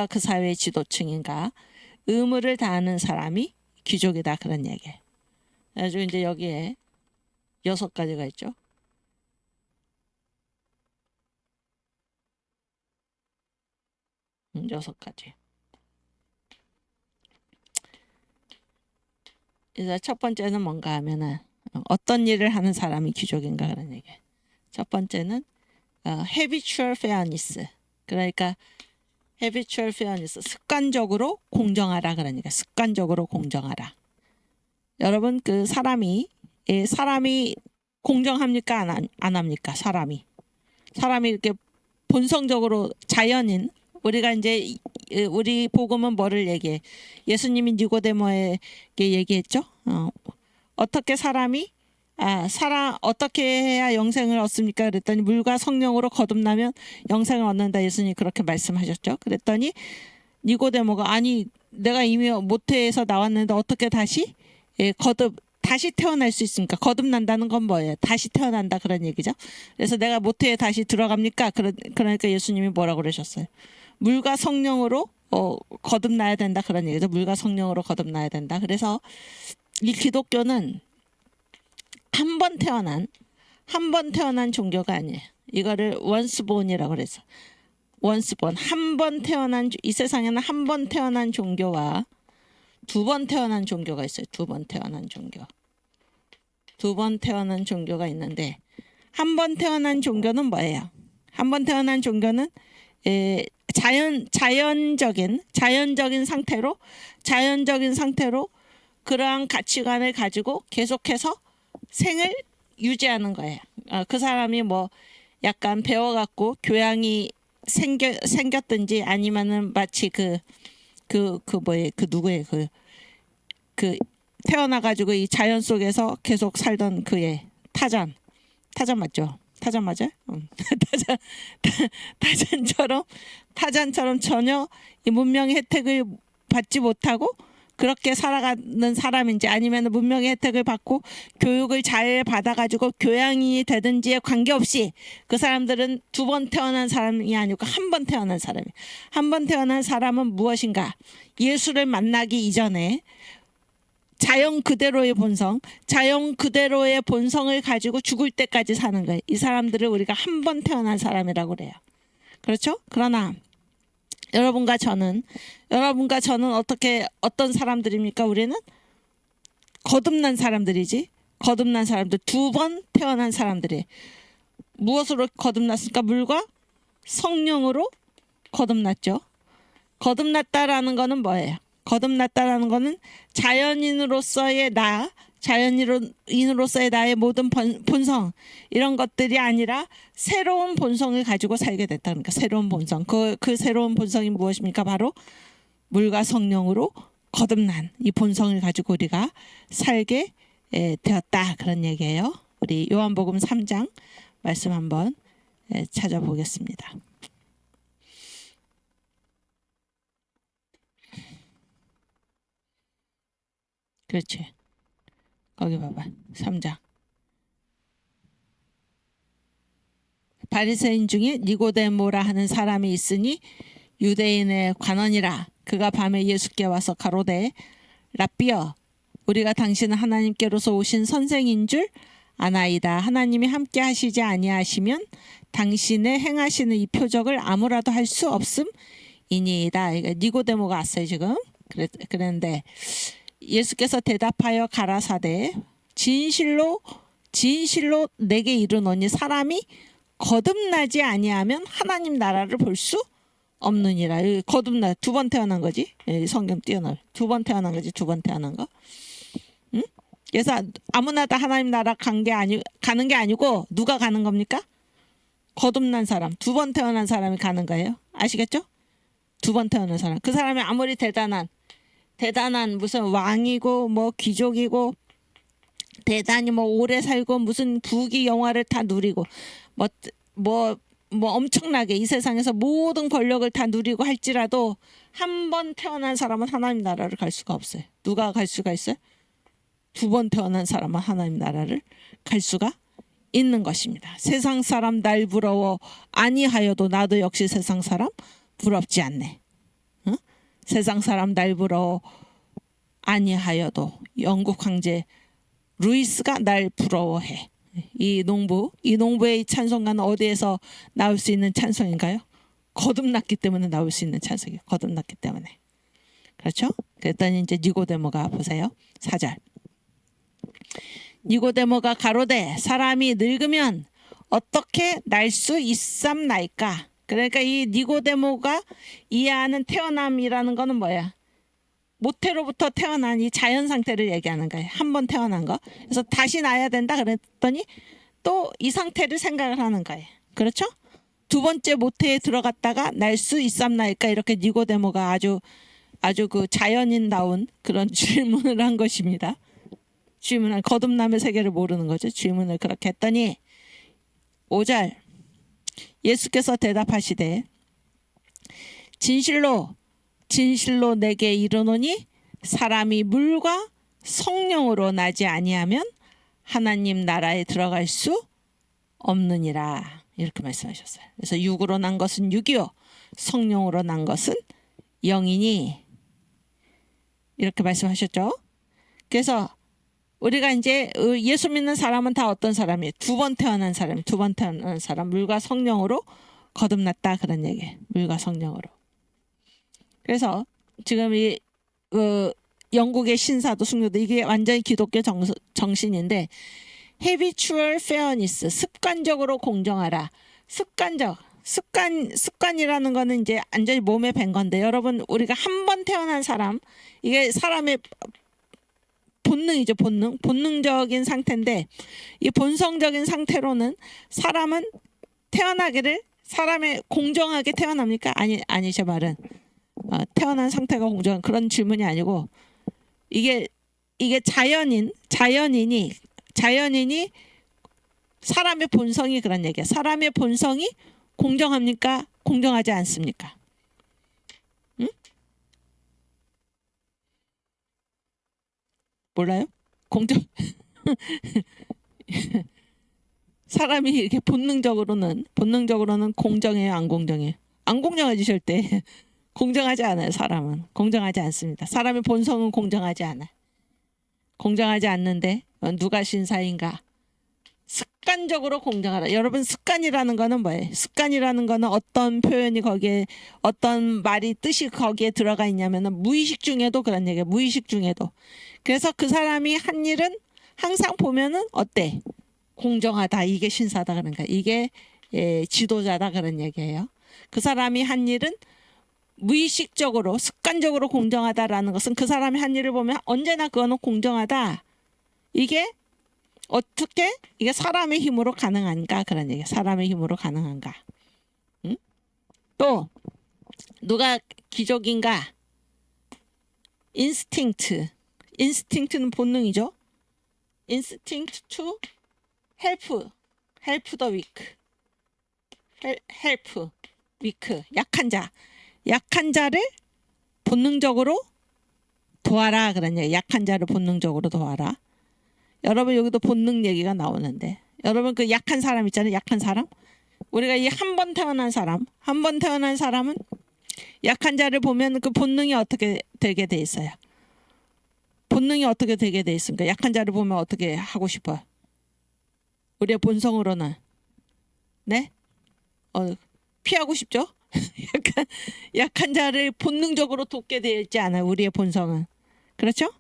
그 사회의 지도층인가? 의무를 다하는 사람이 귀족이다 그런 얘기예요. 그래서 이제 여기에 6가지가 있죠. 여섯 가지. 그래서 첫 번째는 뭔가 하면은 어떤 일을 하는 사람이 귀족인가 그런 얘기예요. 첫 번째는 habitual fairness. 그러니까 habitual fairness 습관적으로 공정하라 그러니까 습관적으로 공정하라. 여러분 그 사람이 공정합니까 안 합니까? 사람이 이렇게 본성적으로 자연인 우리가 이제 우리 복음은 뭐를 얘기해? 예수님이 니고데모에게 얘기했죠. 어떻게 사람이 어떻게 해야 영생을 얻습니까? 그랬더니 물과 성령으로 거듭나면 영생을 얻는다. 예수님이 그렇게 말씀하셨죠. 그랬더니 니고데모가 아니 내가 이미 모태에서 나왔는데 어떻게 다시 다시 태어날 수 있습니까? 거듭난다는 건 뭐예요? 다시 태어난다 그런 얘기죠. 그래서 내가 모태에 다시 들어갑니까? 그러니까 예수님이 뭐라고 그러셨어요? 물과 성령으로 거듭나야 된다 그런 얘기죠. 물과 성령으로 거듭나야 된다. 그래서 이 기독교는 한 번 태어난 종교가 아니에요. 이거를 once born이라고 그래서 once born, 한 번 태어난, 이 세상에는 한 번 태어난 종교와 두 번 태어난 종교가 있어요. 두 번 태어난 종교. 두 번 태어난 종교가 있는데, 한 번 태어난 종교는 뭐예요? 한 번 태어난 종교는 자연적인 상태로 그러한 가치관을 가지고 계속해서 생을 유지하는 거예요. 그 사람이 뭐 약간 배워갖고 교양이 생겼든지 아니면은 마치 태어나가지고 이 자연 속에서 계속 살던 그의 타잔 맞죠? 타잔 맞아요? 타잔처럼 전혀 이 문명의 혜택을 받지 못하고 그렇게 살아가는 사람인지, 아니면 문명의 혜택을 받고 교육을 잘 받아가지고 교양이 되든지에 관계없이 그 사람들은 두 번 태어난 사람이 아니고 한 번 태어난 사람이에요. 한 번 태어난 사람은 무엇인가? 예수를 만나기 이전에 자연 그대로의 본성을 가지고 죽을 때까지 사는 거예요. 이 사람들을 우리가 한 번 태어난 사람이라고 그래요. 그렇죠? 그러나 여러분과 저는 어떤 사람들입니까? 우리는 거듭난 사람들이지. 거듭난 사람들, 두 번 태어난 사람들이. 무엇으로 거듭났습니까? 물과 성령으로 거듭났죠. 거듭났다라는 거는 뭐예요? 거듭났다라는 거는 자연인으로서의 나의 모든 본성, 이런 것들이 아니라 새로운 본성을 가지고 살게 됐다. 그러니까 새로운 본성. 그 새로운 본성이 무엇입니까? 바로 물과 성령으로 거듭난 이 본성을 가지고 우리가 살게 되었다. 그런 얘기예요. 우리 요한복음 3장 말씀 한번 찾아보겠습니다. 그렇지. 거기 봐봐. 3장. 바리새인 중에 니고데모라 하는 사람이 있으니 유대인의 관원이라. 그가 밤에 예수께 와서 가로되 랍비여, 우리가 당신은 하나님께로서 오신 선생인 줄 아나이다. 하나님이 함께 하시지 아니하시면 당신의 행하시는 이 표적을 아무라도 할 수 없음이니이다. 니고데모가 왔어요 지금. 그랬는데 예수께서 대답하여 가라사대 진실로 내게 이르노니 사람이 거듭나지 아니하면 하나님 나라를 볼 수 없느니라. 거듭나 두 번 태어난 거지. 성경 띄어넣어. 두 번 태어난 거지. 두 번 태어난 거. 응? 그래서 아무나 다 하나님 나라 가는 게 아니고 누가 가는 겁니까? 거듭난 사람, 두 번 태어난 사람이 가는 거예요. 아시겠죠? 두 번 태어난 사람. 그 사람이 아무리 대단한 무슨 왕이고 뭐 귀족이고 대단히 뭐 오래 살고 무슨 부귀 영화를 다 누리고 뭐 엄청나게 이 세상에서 모든 권력을 다 누리고 할지라도 한 번 태어난 사람은 하나님 나라를 갈 수가 없어요. 누가 갈 수가 있어요? 두 번 태어난 사람은 하나님 나라를 갈 수가 있는 것입니다. 세상 사람 날 부러워 아니하여도 나도 역시 세상 사람 부럽지 않네. 응? 세상 사람 날 부러워 아니하여도 영국 황제 루이스가 날 부러워해. 이 농부의 찬송가는 어디에서 나올 수 있는 찬송인가요? 거듭났기 때문에 나올 수 있는 찬송이에요. 거듭났기 때문에. 그렇죠? 그랬더니 이제 니고데모가 보세요. 4절. 니고데모가 가로되 사람이 늙으면 어떻게 날 수 있삼나이까? 그러니까 이 니고데모가 이해하는 태어남이라는 거는 뭐야? 모태로부터 태어난 이 자연 상태를 얘기하는 거예요. 한 번 태어난 거. 그래서 다시 나야 된다 그랬더니 또 이 상태를 생각을 하는 거예요. 그렇죠? 두 번째 모태에 들어갔다가 날 수 있삼나이까? 이렇게 니고데모가 아주 그 자연인다운 그런 질문을 한 것입니다. 질문을 거듭남의 세계를 모르는 거죠. 질문을 그렇게 했더니 5절 예수께서 대답하시되 진실로 내게 이르노니 사람이 물과 성령으로 나지 아니하면 하나님 나라에 들어갈 수 없느니라. 이렇게 말씀하셨어요. 그래서 육으로 난 것은 육이요 성령으로 난 것은 영이니 이렇게 말씀하셨죠. 그래서 우리가 이제 예수 믿는 사람은 다 어떤 사람이에요? 두 번 태어난 사람, 물과 성령으로 거듭났다 그런 얘기예요. 물과 성령으로. 그래서 지금 이 영국의 신사도 숙녀도 이게 완전히 기독교 정신인데 habitual fairness 습관적으로 공정하라. 습관이라는 거는 이제 완전히 몸에 밴 건데 여러분 우리가 한 번 태어난 사람 이게 사람의 본능이죠. 본능적인 상태인데 이 본성적인 상태로는 사람은 태어나기를 사람의 공정하게 태어납니까? 아니죠 말은 태어난 상태가 공정한 그런 질문이 아니고 이게 자연인이 사람의 본성이 그런 얘기야. 사람의 본성이 공정합니까? 공정하지 않습니까? 응? 몰라요? 사람이 이렇게 본능적으로는 공정해요, 안 공정해요? 안 공정하지 절대. 공정하지 않아요. 사람은 공정하지 않습니다. 사람의 본성은 공정하지 않아요. 공정하지 않는데 누가 신사인가? 습관적으로 공정하다. 여러분 습관이라는 거는 뭐예요? 습관이라는 거는 어떤 표현이 거기에 어떤 말이 뜻이 거기에 들어가 있냐면은 무의식 중에도 그런 얘기예요. 무의식 중에도. 그래서 그 사람이 한 일은 항상 보면은 어때? 공정하다. 이게 신사다 그런 거야. 이게 지도자다 그런 얘기예요. 그 사람이 한 일은 무의식적으로 습관적으로 공정하다라는 것은 그 사람이 한 일을 보면 언제나 그거는 공정하다. 이게 어떻게 이게 사람의 힘으로 가능한가 그런 얘기예요. 사람의 힘으로 가능한가. 응? 또 누가 기적인가? 인스팅트는 본능이죠. instinct to help the weak. help weak 약한 자를 본능적으로 도와라 그런 얘기. 약한 자를 본능적으로 도와라. 여러분 여기도 본능 얘기가 나오는데 여러분 그 약한 사람 있잖아요. 약한 사람. 우리가 이 한 번 태어난 사람은 약한 자를 보면 그 본능이 어떻게 되게 돼 있어요. 본능이 어떻게 되게 돼 있습니까? 약한 자를 보면 어떻게 하고 싶어요? 우리의 본성으로는 네? 피하고 싶죠? 약한 자를 본능적으로 돕게 되어 있지 않아요. 우리의 본성은. 그렇죠?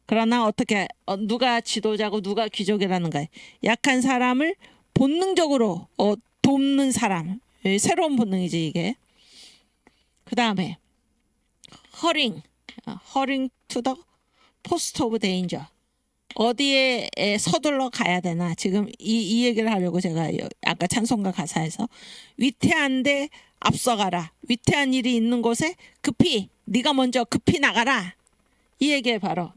그러나 어떻게 누가 지도자고 누가 귀족이라는 거예요. 약한 사람을 본능적으로 돕는 사람. 새로운 본능이지 이게. 그 다음에 hurrying to the post of danger. 어디에 서둘러 가야 되나. 지금 이 얘기를 하려고 제가 아까 찬송가 가사에서 위태한데 앞서가라. 위태한 일이 있는 곳에 네가 먼저 급히 나가라. 이 얘기에 바로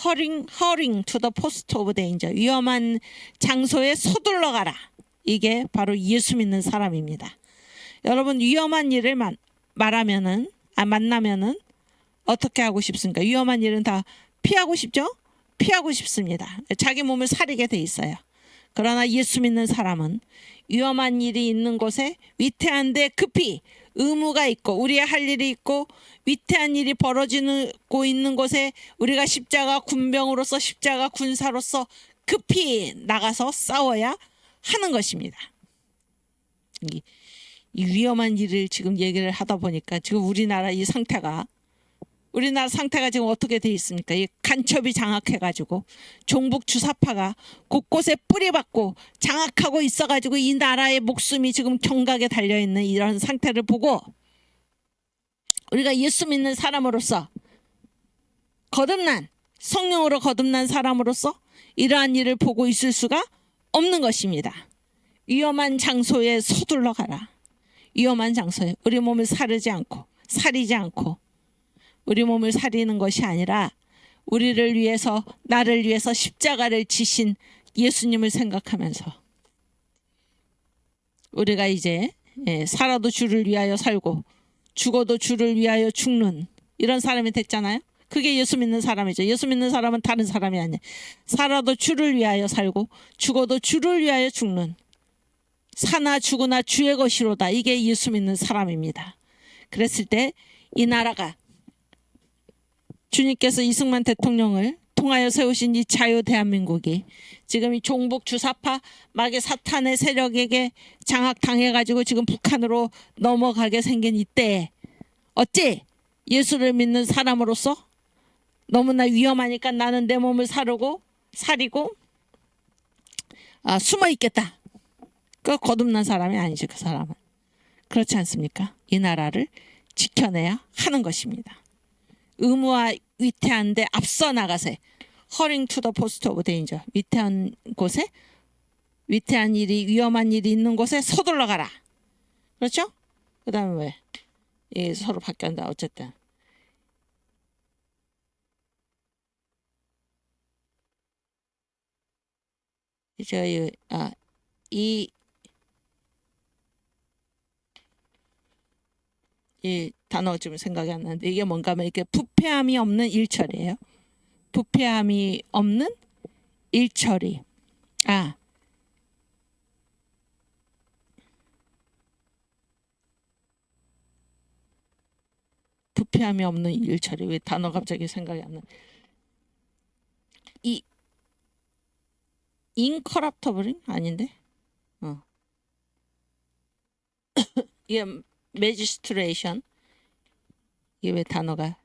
hurrying to the post of danger. 위험한 장소에 서둘러 가라. 이게 바로 예수 믿는 사람입니다. 여러분 위험한 일을 만나면은 어떻게 하고 싶습니까? 위험한 일은 다 피하고 싶죠? 피하고 싶습니다. 자기 몸을 사리게 돼 있어요. 그러나 예수 믿는 사람은 위험한 일이 있는 곳에 위태한데 급히 의무가 있고 우리의 할 일이 있고 위태한 일이 벌어지고 있는 곳에 우리가 십자가 군병으로서 십자가 군사로서 급히 나가서 싸워야 하는 것입니다. 이 위험한 일을 지금 얘기를 하다 보니까 지금 우리나라 상태가 지금 어떻게 돼 있습니까? 이 간첩이 장악해가지고 종북 주사파가 곳곳에 뿌리박고 장악하고 있어가지고 이 나라의 목숨이 지금 경각에 달려있는 이런 상태를 보고 우리가 예수 믿는 사람으로서 성령으로 거듭난 사람으로서 이러한 일을 보고 있을 수가 없는 것입니다. 위험한 장소에 서둘러 가라. 위험한 장소에 우리 몸을 사리지 않고 우리 몸을 사리는 것이 아니라 우리를 위해서 나를 위해서 십자가를 지신 예수님을 생각하면서 우리가 이제 살아도 주를 위하여 살고 죽어도 주를 위하여 죽는 이런 사람이 됐잖아요. 그게 예수 믿는 사람이죠. 예수 믿는 사람은 다른 사람이 아니에요. 살아도 주를 위하여 살고 죽어도 주를 위하여 죽는 사나 죽으나 주의 것이로다. 이게 예수 믿는 사람입니다. 그랬을 때 이 나라가 주님께서 이승만 대통령을 통하여 세우신 이 자유 대한민국이 지금 이 종북 주사파 마귀 사탄의 세력에게 장악당해가지고 지금 북한으로 넘어가게 생긴 이때에 어찌 예수를 믿는 사람으로서 너무나 위험하니까 나는 내 몸을 사리고 숨어 있겠다. 그 거듭난 사람이 아니지. 그 사람은 그렇지 않습니까? 이 나라를 지켜내야 하는 것입니다. 의무와 위태한데 앞서 나가세. Hurrying to the post of danger. 위태한 곳에 위태한 일이 위험한 일이 있는 곳에 서둘러 가라. 그렇죠? 그 다음에 왜? 서로 바뀌었다. 어쨌든 이제 이 단어 좀 생각이 안 나는데 이게 뭔가 하면 이게 부패함이 없는 일처리예요. 부패함이 없는 일처리. 부패함이 없는 일처리. 왜 단어 갑자기 생각이 안 나? 이 인커럽터블이 아닌데? 이게 매지스트레이션. 이게 왜 단어가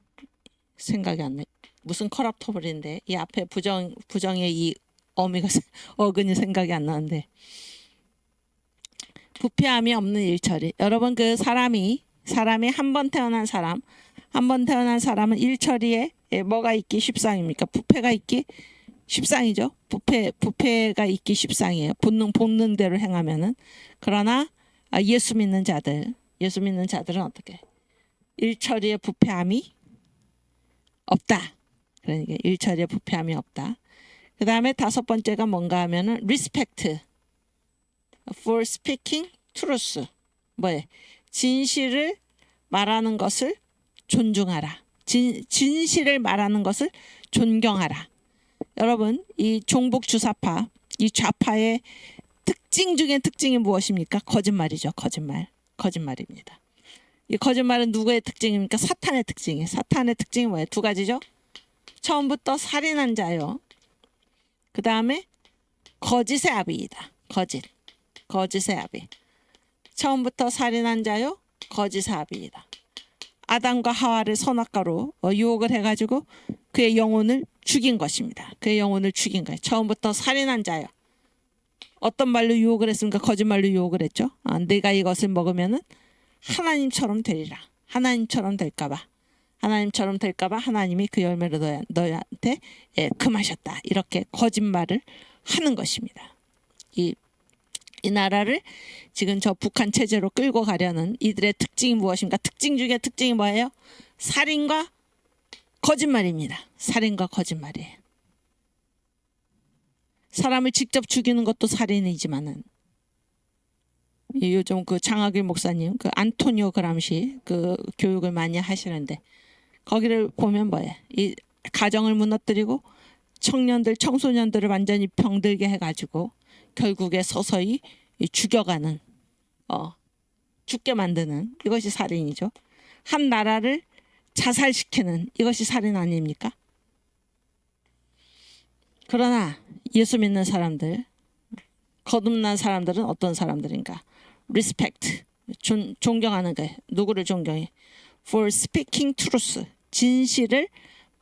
생각이 안 나? 무슨 커럽터블인데 이 앞에 부정의 이 어미가 어근이 생각이 안 나는데 부패함이 없는 일처리. 여러분 그 사람이 한 번 태어난 사람은 일처리에 뭐가 있기 십상입니까? 부패가 있기 십상이죠. 부패가 있기 십상이에요. 본능대로 행하면은. 그러나 예수 믿는 자들은 어떻게? 일처리에 부패함이 없다. 그러니까 일처리에 부패함이 없다. 그 다음에 다섯 번째가 뭔가 하면은 respect for speaking truth. 뭐예요? 진실을 말하는 것을 존중하라. 진실을 말하는 것을 존경하라. 여러분 이 종북 주사파 이 좌파의 특징 중에 특징이 무엇입니까? 거짓말이죠. 거짓말입니다. 이 거짓말은 누구의 특징입니까? 사탄의 특징이에요. 사탄의 특징이 뭐예요? 두 가지죠. 처음부터 살인한 자요. 그 다음에 거짓의 아비이다. 거짓의 아비. 처음부터 살인한 자요. 거짓의 아비이다. 아담과 하와를 선악과로 유혹을 해가지고 그의 영혼을 죽인 것입니다. 그의 영혼을 죽인 거예요. 처음부터 살인한 자요. 어떤 말로 유혹을 했습니까? 거짓말로 유혹을 했죠. 내가 이것을 먹으면은 하나님처럼 되리라. 하나님처럼 될까봐 하나님이 그 열매를 너희한테 금하셨다. 이렇게 거짓말을 하는 것입니다. 이 나라를 지금 저 북한 체제로 끌고 가려는 이들의 특징이 무엇입니까? 특징 중에 특징이 뭐예요? 살인과 거짓말입니다. 살인과 거짓말이에요. 사람을 직접 죽이는 것도 살인이지만은 요즘 그 장학일 목사님 그 안토니오 그람시 그 교육을 많이 하시는데 거기를 보면 뭐예요? 이 가정을 무너뜨리고 청소년들을 완전히 병들게 해가지고 결국에 서서히 죽여가는 죽게 만드는 이것이 살인이죠. 한 나라를 자살시키는 이것이 살인 아닙니까? 그러나 예수 믿는 사람들, 거듭난 사람들은 어떤 사람들인가? respect, 존경하는 거예요. 누구를 존경해? for speaking truth, 진실을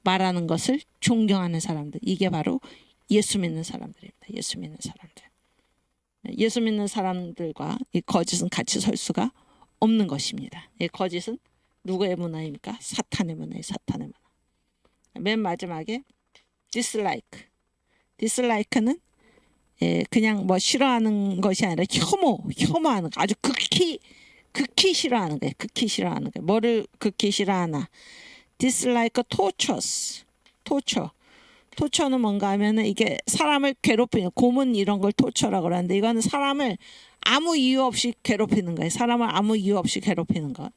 말하는 것을 존경하는 사람들. 이게 바로 예수 믿는 사람들입니다. 예수 믿는 사람들과 이 거짓은 같이 설 수가 없는 것입니다. 이 거짓은 누구의 문화입니까? 사탄의 문화예요. 사탄의 문화. 맨 마지막에 dislike는 그냥 뭐 싫어하는 것이 아니라 혐오하는 거. 아주 극히 싫어하는 거예요. 극히 싫어하는 거예요. 뭐를 극히 싫어하나? dislike torture는 뭔가 하면은 이게 사람을 괴롭히는 고문 이런 걸 torture라고 그러는데 이거는 사람을 아무 이유 없이 괴롭히는 거예요. 사람을 아무 이유 없이 괴롭히는 것.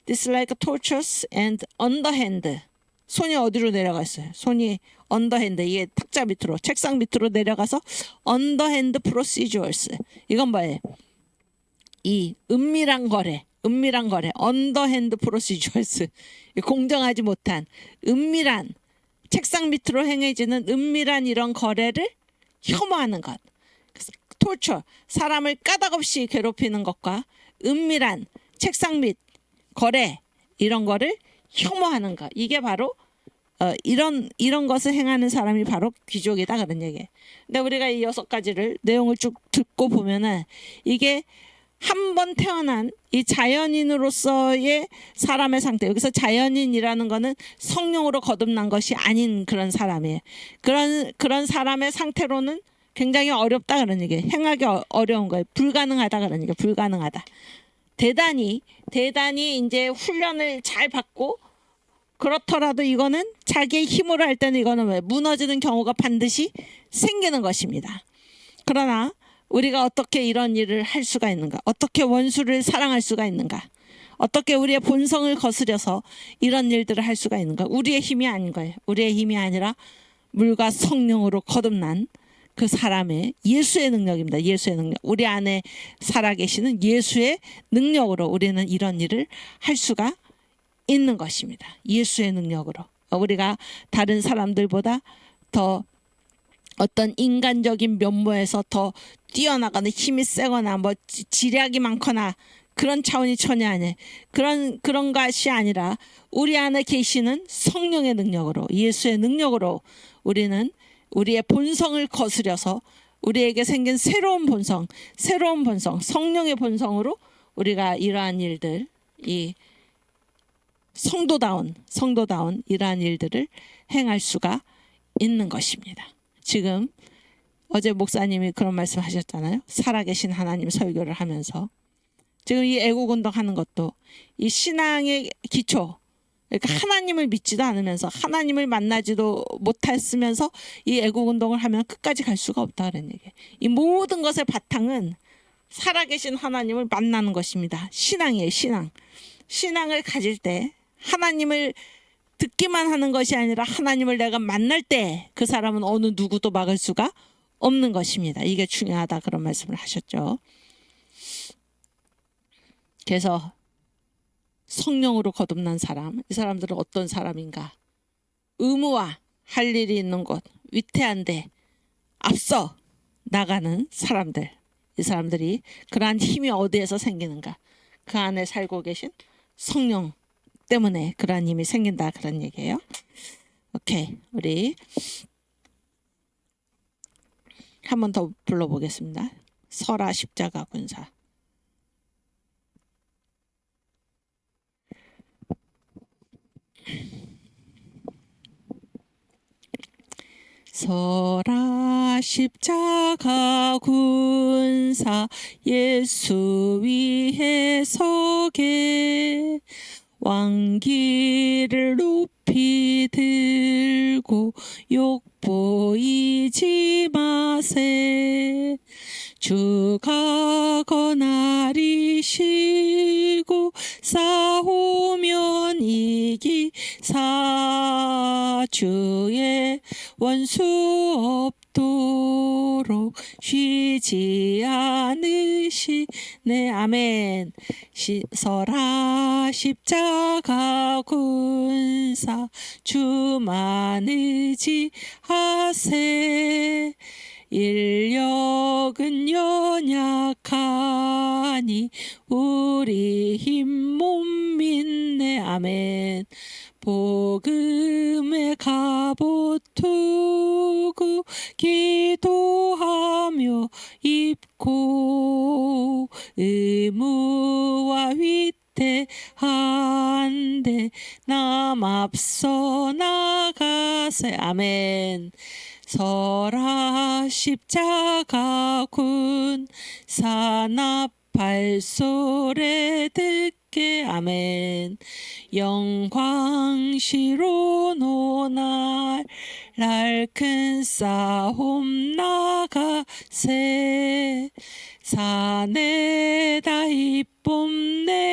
dislike tortures and underhand. 손이 어디로 내려갔어요? 손이 underhand, 이게 탁자 밑으로, 책상 밑으로 내려가서 underhand procedures. 이건 뭐예요? 이 은밀한 거래, underhand procedures. 공정하지 못한 은밀한 책상 밑으로 행해지는 은밀한 이런 거래를 혐오하는 것. torture, 사람을 까닭없이 괴롭히는 것과 은밀한 책상 밑 거래 이런 거를 혐오하는 것. 이게 바로 이런 것을 행하는 사람이 바로 귀족이다 그런 얘기예요. 근데 우리가 이 6가지를 내용을 쭉 듣고 보면은 이게 한 번 태어난 이 자연인으로서의 사람의 상태. 여기서 자연인이라는 거는 성령으로 거듭난 것이 아닌 그런 사람이에요. 그런 사람의 상태로는 굉장히 어렵다 그런 얘기예요. 행하기 어려운 거예요. 불가능하다 그런 얘기예요. 불가능하다. 대단히 이제 훈련을 잘 받고 그렇더라도 이거는 자기의 힘으로 할 때는 이거는 왜 무너지는 경우가 반드시 생기는 것입니다. 그러나 우리가 어떻게 이런 일을 할 수가 있는가? 어떻게 원수를 사랑할 수가 있는가? 어떻게 우리의 본성을 거스려서 이런 일들을 할 수가 있는가? 우리의 힘이 아닌 거예요. 우리의 힘이 아니라 물과 성령으로 거듭난 그 사람의 예수의 능력입니다. 예수의 능력. 우리 안에 살아계시는 예수의 능력으로 우리는 이런 일을 할 수가 있는 것입니다. 예수의 능력으로. 우리가 다른 사람들보다 더 어떤 인간적인 면모에서 더 뛰어나거나 힘이 세거나 뭐 지략이 많거나 그런 차원이 전혀 아니에요. 그런 것이 아니라 우리 안에 계시는 성령의 능력으로, 예수의 능력으로 우리는 우리의 본성을 거스려서 우리에게 생긴 새로운 본성, 성령의 본성으로 우리가 이러한 일들, 이 성도다운 이러한 일들을 행할 수가 있는 것입니다. 지금 어제 목사님이 그런 말씀 하셨잖아요. 살아계신 하나님 설교를 하면서 지금 이 애국운동 하는 것도 이 신앙의 기초, 그러니까 하나님을 믿지도 않으면서 하나님을 만나지도 못했으면서 이 애국운동을 하면 끝까지 갈 수가 없다 그런 얘기예요. 이 모든 것의 바탕은 살아계신 하나님을 만나는 것입니다. 신앙이에요. 신앙을 가질 때 하나님을 듣기만 하는 것이 아니라 하나님을 내가 만날 때 그 사람은 어느 누구도 막을 수가 없는 것입니다. 이게 중요하다 그런 말씀을 하셨죠. 그래서 성령으로 거듭난 사람, 이 사람들은 어떤 사람인가? 의무와 할 일이 있는 곳, 위태한데 앞서 나가는 사람들. 이 사람들이 그러한 힘이 어디에서 생기는가? 그 안에 살고 계신 성령 때문에 그러한 힘이 생긴다 그런 얘기예요. 오케이, 우리 한 번 더 불러보겠습니다. 설아 십자가 군사. 설아 십자가 군사 예수 위에 서게 왕기를 높이 들고 욕보이지 마세. 주가 거나리시고 싸우면 이기사 주의 원수 없도록 쉬지 않으시네. 아멘. 설아 십자가 군사 주만 의지하세. 인력은 연약하니 우리 힘 못 믿네. 아멘. 복음의 갑옷 두고 기도하며 입고 의무와 위태한데 남 앞서 나가세. 아멘. 설아 십자가 군사 나팔소리 듣게. 아멘. 영광시로 노날 큰 싸움 나가세. 산에다 입뽐내요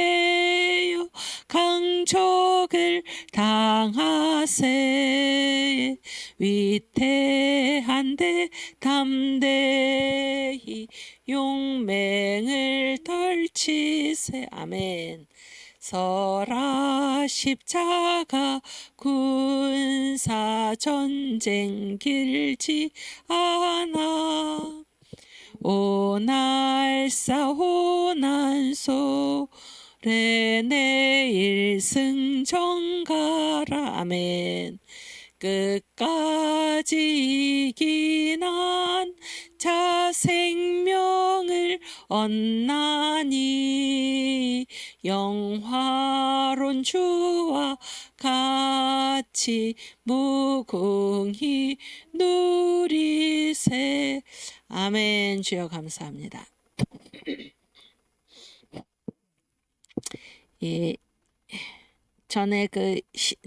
강적을 당하세. 위태한데 담대히 용맹을 떨치세. 아멘. 서라 십자가 군사 전쟁 길지 않아 오날 싸우난 소래 내일 승전 가라 아멘 끝까지 이기난 자 생명을 얻나니 영화로운 주와 같이 무궁히 누리세 아멘. 주여 감사합니다. 예, 전에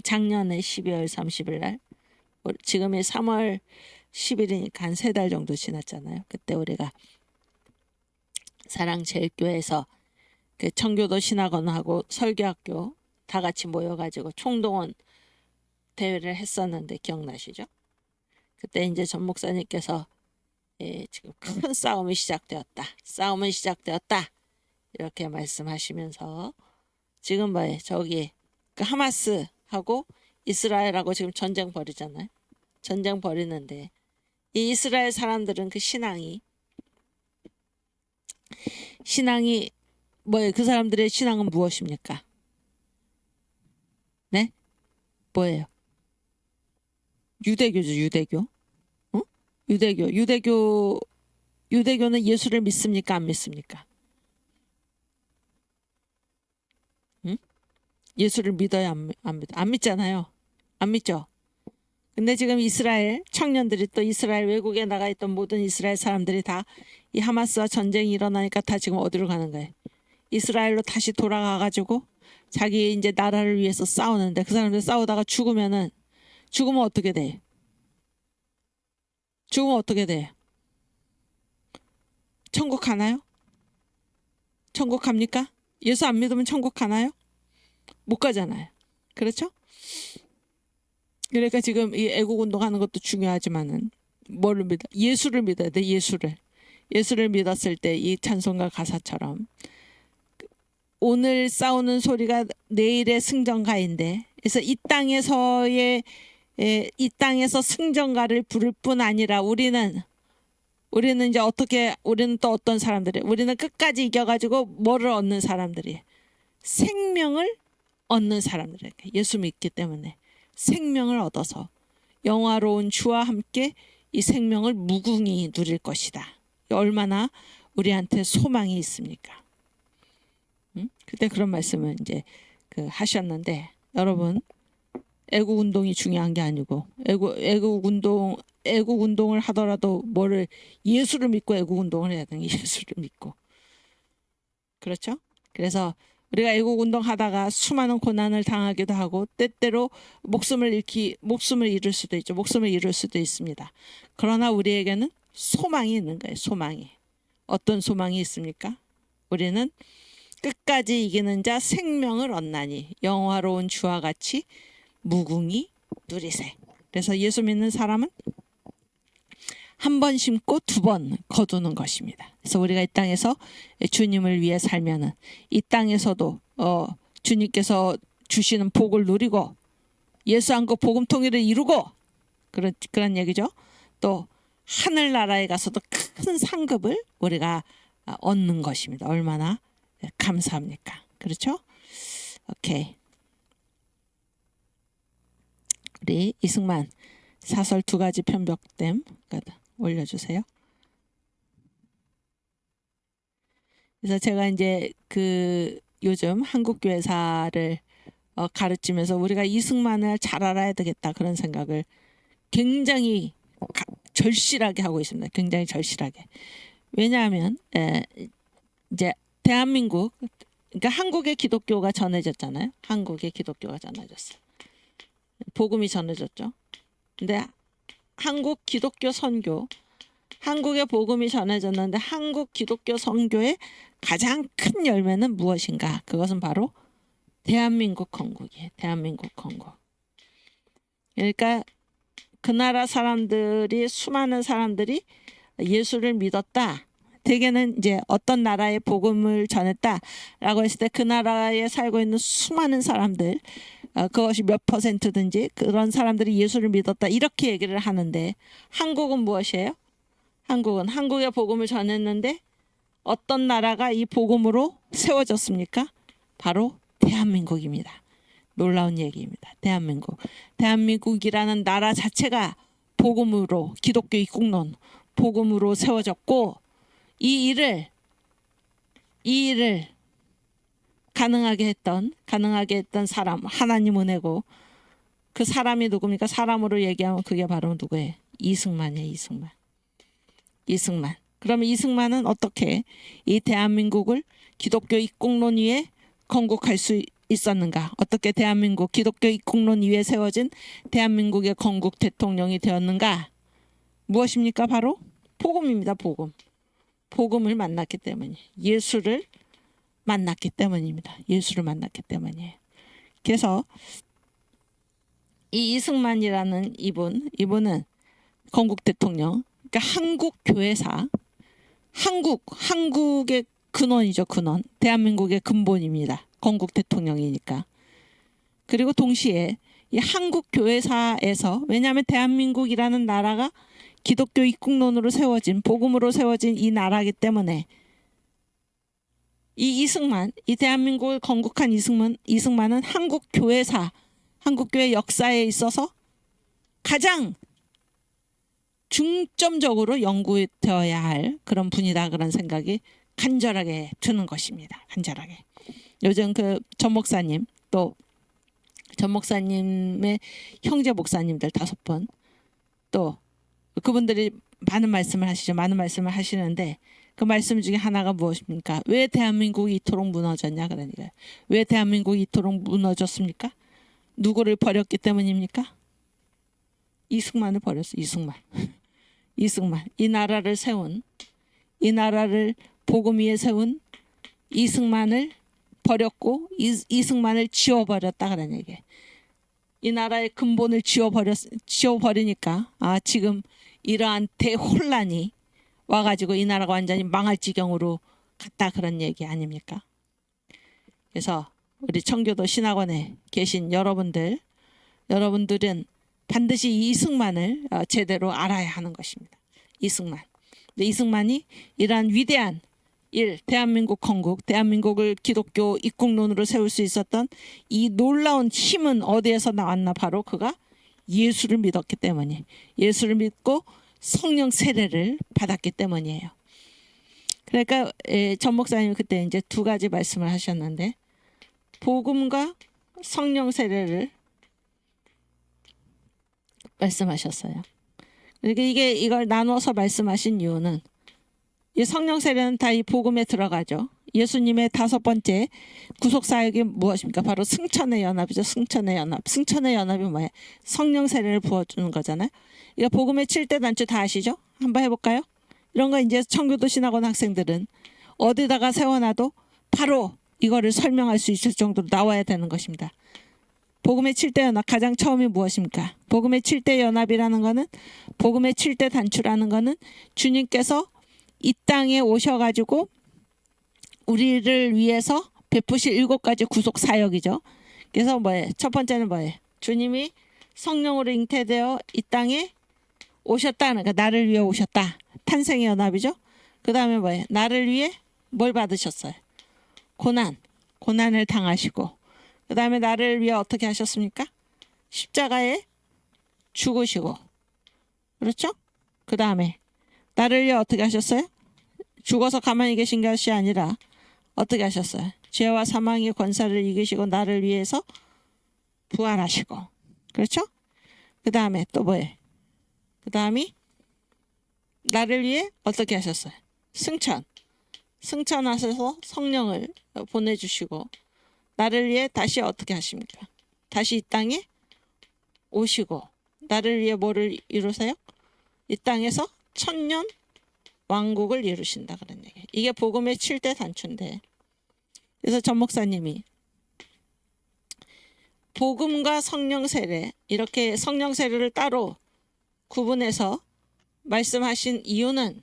작년에 12월 30일 날 지금이 3월 10일이니까 한 3달 정도 지났잖아요. 그때 우리가 사랑제일교회에서 그 청교도 신학원하고 설교학교 다 같이 모여가지고 총동원 대회를 했었는데 기억나시죠? 그때 이제 전 목사님께서 지금 큰 싸움이 시작되었다. 싸움은 시작되었다. 이렇게 말씀하시면서 지금 뭐예요? 저기 그 하마스하고 이스라엘하고 지금 전쟁 벌이잖아요. 전쟁 벌이는데 이 이스라엘 사람들은 그 신앙이 뭐예요? 그 사람들의 신앙은 무엇입니까? 네? 뭐예요? 유대교죠. 유대교. 어? 유대교는 예수를 믿습니까? 안 믿습니까? 응? 예수를 믿어요? 안 믿어요? 안 믿잖아요. 안 믿죠? 근데 지금 이스라엘 청년들이 또 이스라엘 외국에 나가 있던 모든 이스라엘 사람들이 다 이 하마스와 전쟁이 일어나니까 다 지금 어디로 가는 거예요? 이스라엘로 다시 돌아가가지고 자기 이제 나라를 위해서 싸우는데 그 사람들 싸우다가 죽으면 어떻게 돼? 죽으면 어떻게 돼? 천국 가나요? 천국 갑니까? 예수 안 믿으면 천국 가나요? 못 가잖아요. 그렇죠? 그러니까 지금 이 애국 운동하는 것도 중요하지만은 뭐를 믿어? 예수를 믿어야 돼. 예수를 믿었을 때 이 찬송가 가사처럼 오늘 싸우는 소리가 내일의 승전가인데 그래서 이 땅에서 승전가를 부를 뿐 아니라 우리는 이제 우리는 또 어떤 사람들이 우리는 끝까지 이겨가지고 뭐를 얻는 사람들이 생명을 얻는 사람들이에요. 예수 믿기 때문에 생명을 얻어서 영화로운 주와 함께 이 생명을 무궁히 누릴 것이다. 얼마나 우리한테 소망이 있습니까? 그때 그런 말씀을 이제 하셨는데 여러분 애국 운동이 중요한 게 아니고 애국 운동을 하더라도 뭐를 예수를 믿고 애국 운동을 해야 되는 게 예수를 믿고 그렇죠? 그래서 우리가 애국 운동하다가 수많은 고난을 당하기도 하고 때때로 목숨을 잃을 수도 있죠. 목숨을 잃을 수도 있습니다. 그러나 우리에게는 소망이 있는 거예요. 소망이. 어떤 소망이 있습니까? 우리는 끝까지 이기는 자 생명을 얻나니 영화로운 주와 같이 무궁히 누리세. 그래서 예수 믿는 사람은 한 번 심고 2번 거두는 것입니다. 그래서 우리가 이 땅에서 주님을 위해 살면은 이 땅에서도 주님께서 주시는 복을 누리고 예수 안고 복음 통일을 이루고 그런 얘기죠. 또 하늘나라에 가서도 큰 상급을 우리가 얻는 것입니다. 얼마나 감사합니까? 그렇죠? 오케이. 우리 이승만 사설 2가지 편벽댐 올려주세요. 그래서 제가 이제 요즘 한국교회사를 가르치면서 우리가 이승만을 잘 알아야 되겠다 그런 생각을 굉장히 절실하게 하고 있습니다. 굉장히 절실하게. 왜냐하면 이제 대한민국 그러니까 한국의 기독교가 전해졌잖아요. 한국의 기독교가 전해졌어요. 복음이 전해졌죠. 근데 한국 기독교 선교 한국의 복음이 전해졌는데 한국 기독교 선교의 가장 큰 열매는 무엇인가? 그것은 바로 대한민국 건국이에요. 대한민국 건국. 그러니까 그 나라 사람들이 수많은 사람들이 예수를 믿었다. 대개는 이제 어떤 나라에 복음을 전했다라고 했을 때 그 나라에 살고 있는 수많은 사람들, 그것이 몇 퍼센트든지 그런 사람들이 예수를 믿었다 이렇게 얘기를 하는데, 한국은 무엇이에요? 한국은 한국의 복음을 전했는데 어떤 나라가 이 복음으로 세워졌습니까? 바로 대한민국입니다. 놀라운 얘기입니다. 대한민국이라는 나라 자체가 복음으로, 기독교 입국론 복음으로 세워졌고, 이 일을 가능하게 했던 사람, 하나님 은혜고, 그 사람이 누굽니까? 사람으로 얘기하면 그게 바로 누구예요? 이승만이에요. 이승만. 그러면 이승만은 어떻게 이 대한민국을 기독교 입국론 위에 건국할 수 있었는가? 어떻게 대한민국 기독교 입국론 위에 세워진 대한민국의 건국 대통령이 되었는가? 무엇입니까? 바로 복음입니다. 복음을 만났기 때문이에요. 예수를 만났기 때문입니다. 예수를 만났기 때문이에요. 그래서 이 이승만이라는 이분은 건국 대통령, 그러니까 한국 교회사, 한국의 근원이죠. 근원. 대한민국의 근본입니다. 건국 대통령이니까. 그리고 동시에 이 한국 교회사에서, 왜냐하면 대한민국이라는 나라가 기독교 입국론으로 세워진, 복음으로 세워진 이 나라이기 때문에 이 대한민국을 건국한 이승만은 한국 교회 역사에 있어서 가장 중점적으로 연구되어야 할 그런 분이다, 그런 생각이 간절하게 드는 것입니다. 간절하게. 요즘 그 전 목사님, 또 전 목사님의 형제 목사님들 5분, 또 그분들이 많은 말씀을 하시죠. 많은 말씀을 하시는데 그 말씀 중에 하나가 무엇입니까? 왜 대한민국이 이토록 무너졌냐? 그러니까 왜 대한민국이 이토록 무너졌습니까? 누구를 버렸기 때문입니까? 이승만을 버렸어. 이승만. 이 나라를 복음 위에 세운 이승만을 버렸고, 이승만을 지워버렸다 그런 얘기예요. 이 나라의 근본을 지워버리니까 지금 이러한 대혼란이 와가지고 이 나라가 완전히 망할 지경으로 갔다, 그런 얘기 아닙니까? 그래서 우리 청교도 신학원에 계신 여러분들은 반드시 이승만을 제대로 알아야 하는 것입니다. 이승만이 이러한 위대한 대한민국 건국, 대한민국을 기독교 입국론으로 세울 수 있었던 이 놀라운 힘은 어디에서 나왔나? 바로 그가 예수를 믿었기 때문에, 예수를 믿고 성령 세례를 받았기 때문이에요. 그러니까 전 목사님 그때 이제 2가지 말씀을 하셨는데, 복음과 성령 세례를 말씀하셨어요. 그러니까 이걸 나눠서 말씀하신 이유는, 이 성령 세례는 다 이 복음에 들어가죠. 예수님의 5번째 구속 사역이 무엇입니까? 바로 승천의 연합이죠. 승천의 연합이 뭐예요? 성령 세례를 부어주는 거잖아요. 이거 복음의 7대 단추 다 아시죠? 한번 해볼까요? 이런 거 이제 청교도 신학원 학생들은 어디다가 세워놔도 바로 이거를 설명할 수 있을 정도로 나와야 되는 것입니다. 복음의 7대 연합, 가장 처음이 무엇입니까? 복음의 7대 연합이라는 거는, 복음의 7대 단추라는 거는 주님께서 이 땅에 오셔가지고 우리를 위해서 베푸실 7가지 구속 사역이죠. 그래서 뭐예요? 첫 번째는 뭐예요? 주님이 성령으로 잉태되어 이 땅에 오셨다. 그러니까 나를 위해 오셨다. 탄생의 연합이죠. 그 다음에 뭐예요? 나를 위해 뭘 받으셨어요? 고난을 당하시고, 그 다음에 나를 위해 어떻게 하셨습니까? 십자가에 죽으시고, 그렇죠? 그 다음에 나를 위해 어떻게 하셨어요? 죽어서 가만히 계신 것이 아니라 어떻게 하셨어요? 죄와 사망의 권세를 이기시고 나를 위해서 부활하시고, 그렇죠? 그 다음에 또 뭐예요? 그 다음이 나를 위해 어떻게 하셨어요? 승천하셔서 성령을 보내주시고, 나를 위해 다시 어떻게 하십니까? 다시 이 땅에 오시고, 나를 위해 뭐를 이루세요? 이 땅에서 1000년 왕국을 이루신다, 그런 얘기. 이게 복음의 7대 단추인데, 그래서 전 목사님이 복음과 성령 세례, 이렇게 성령 세례를 따로 구분해서 말씀하신 이유는,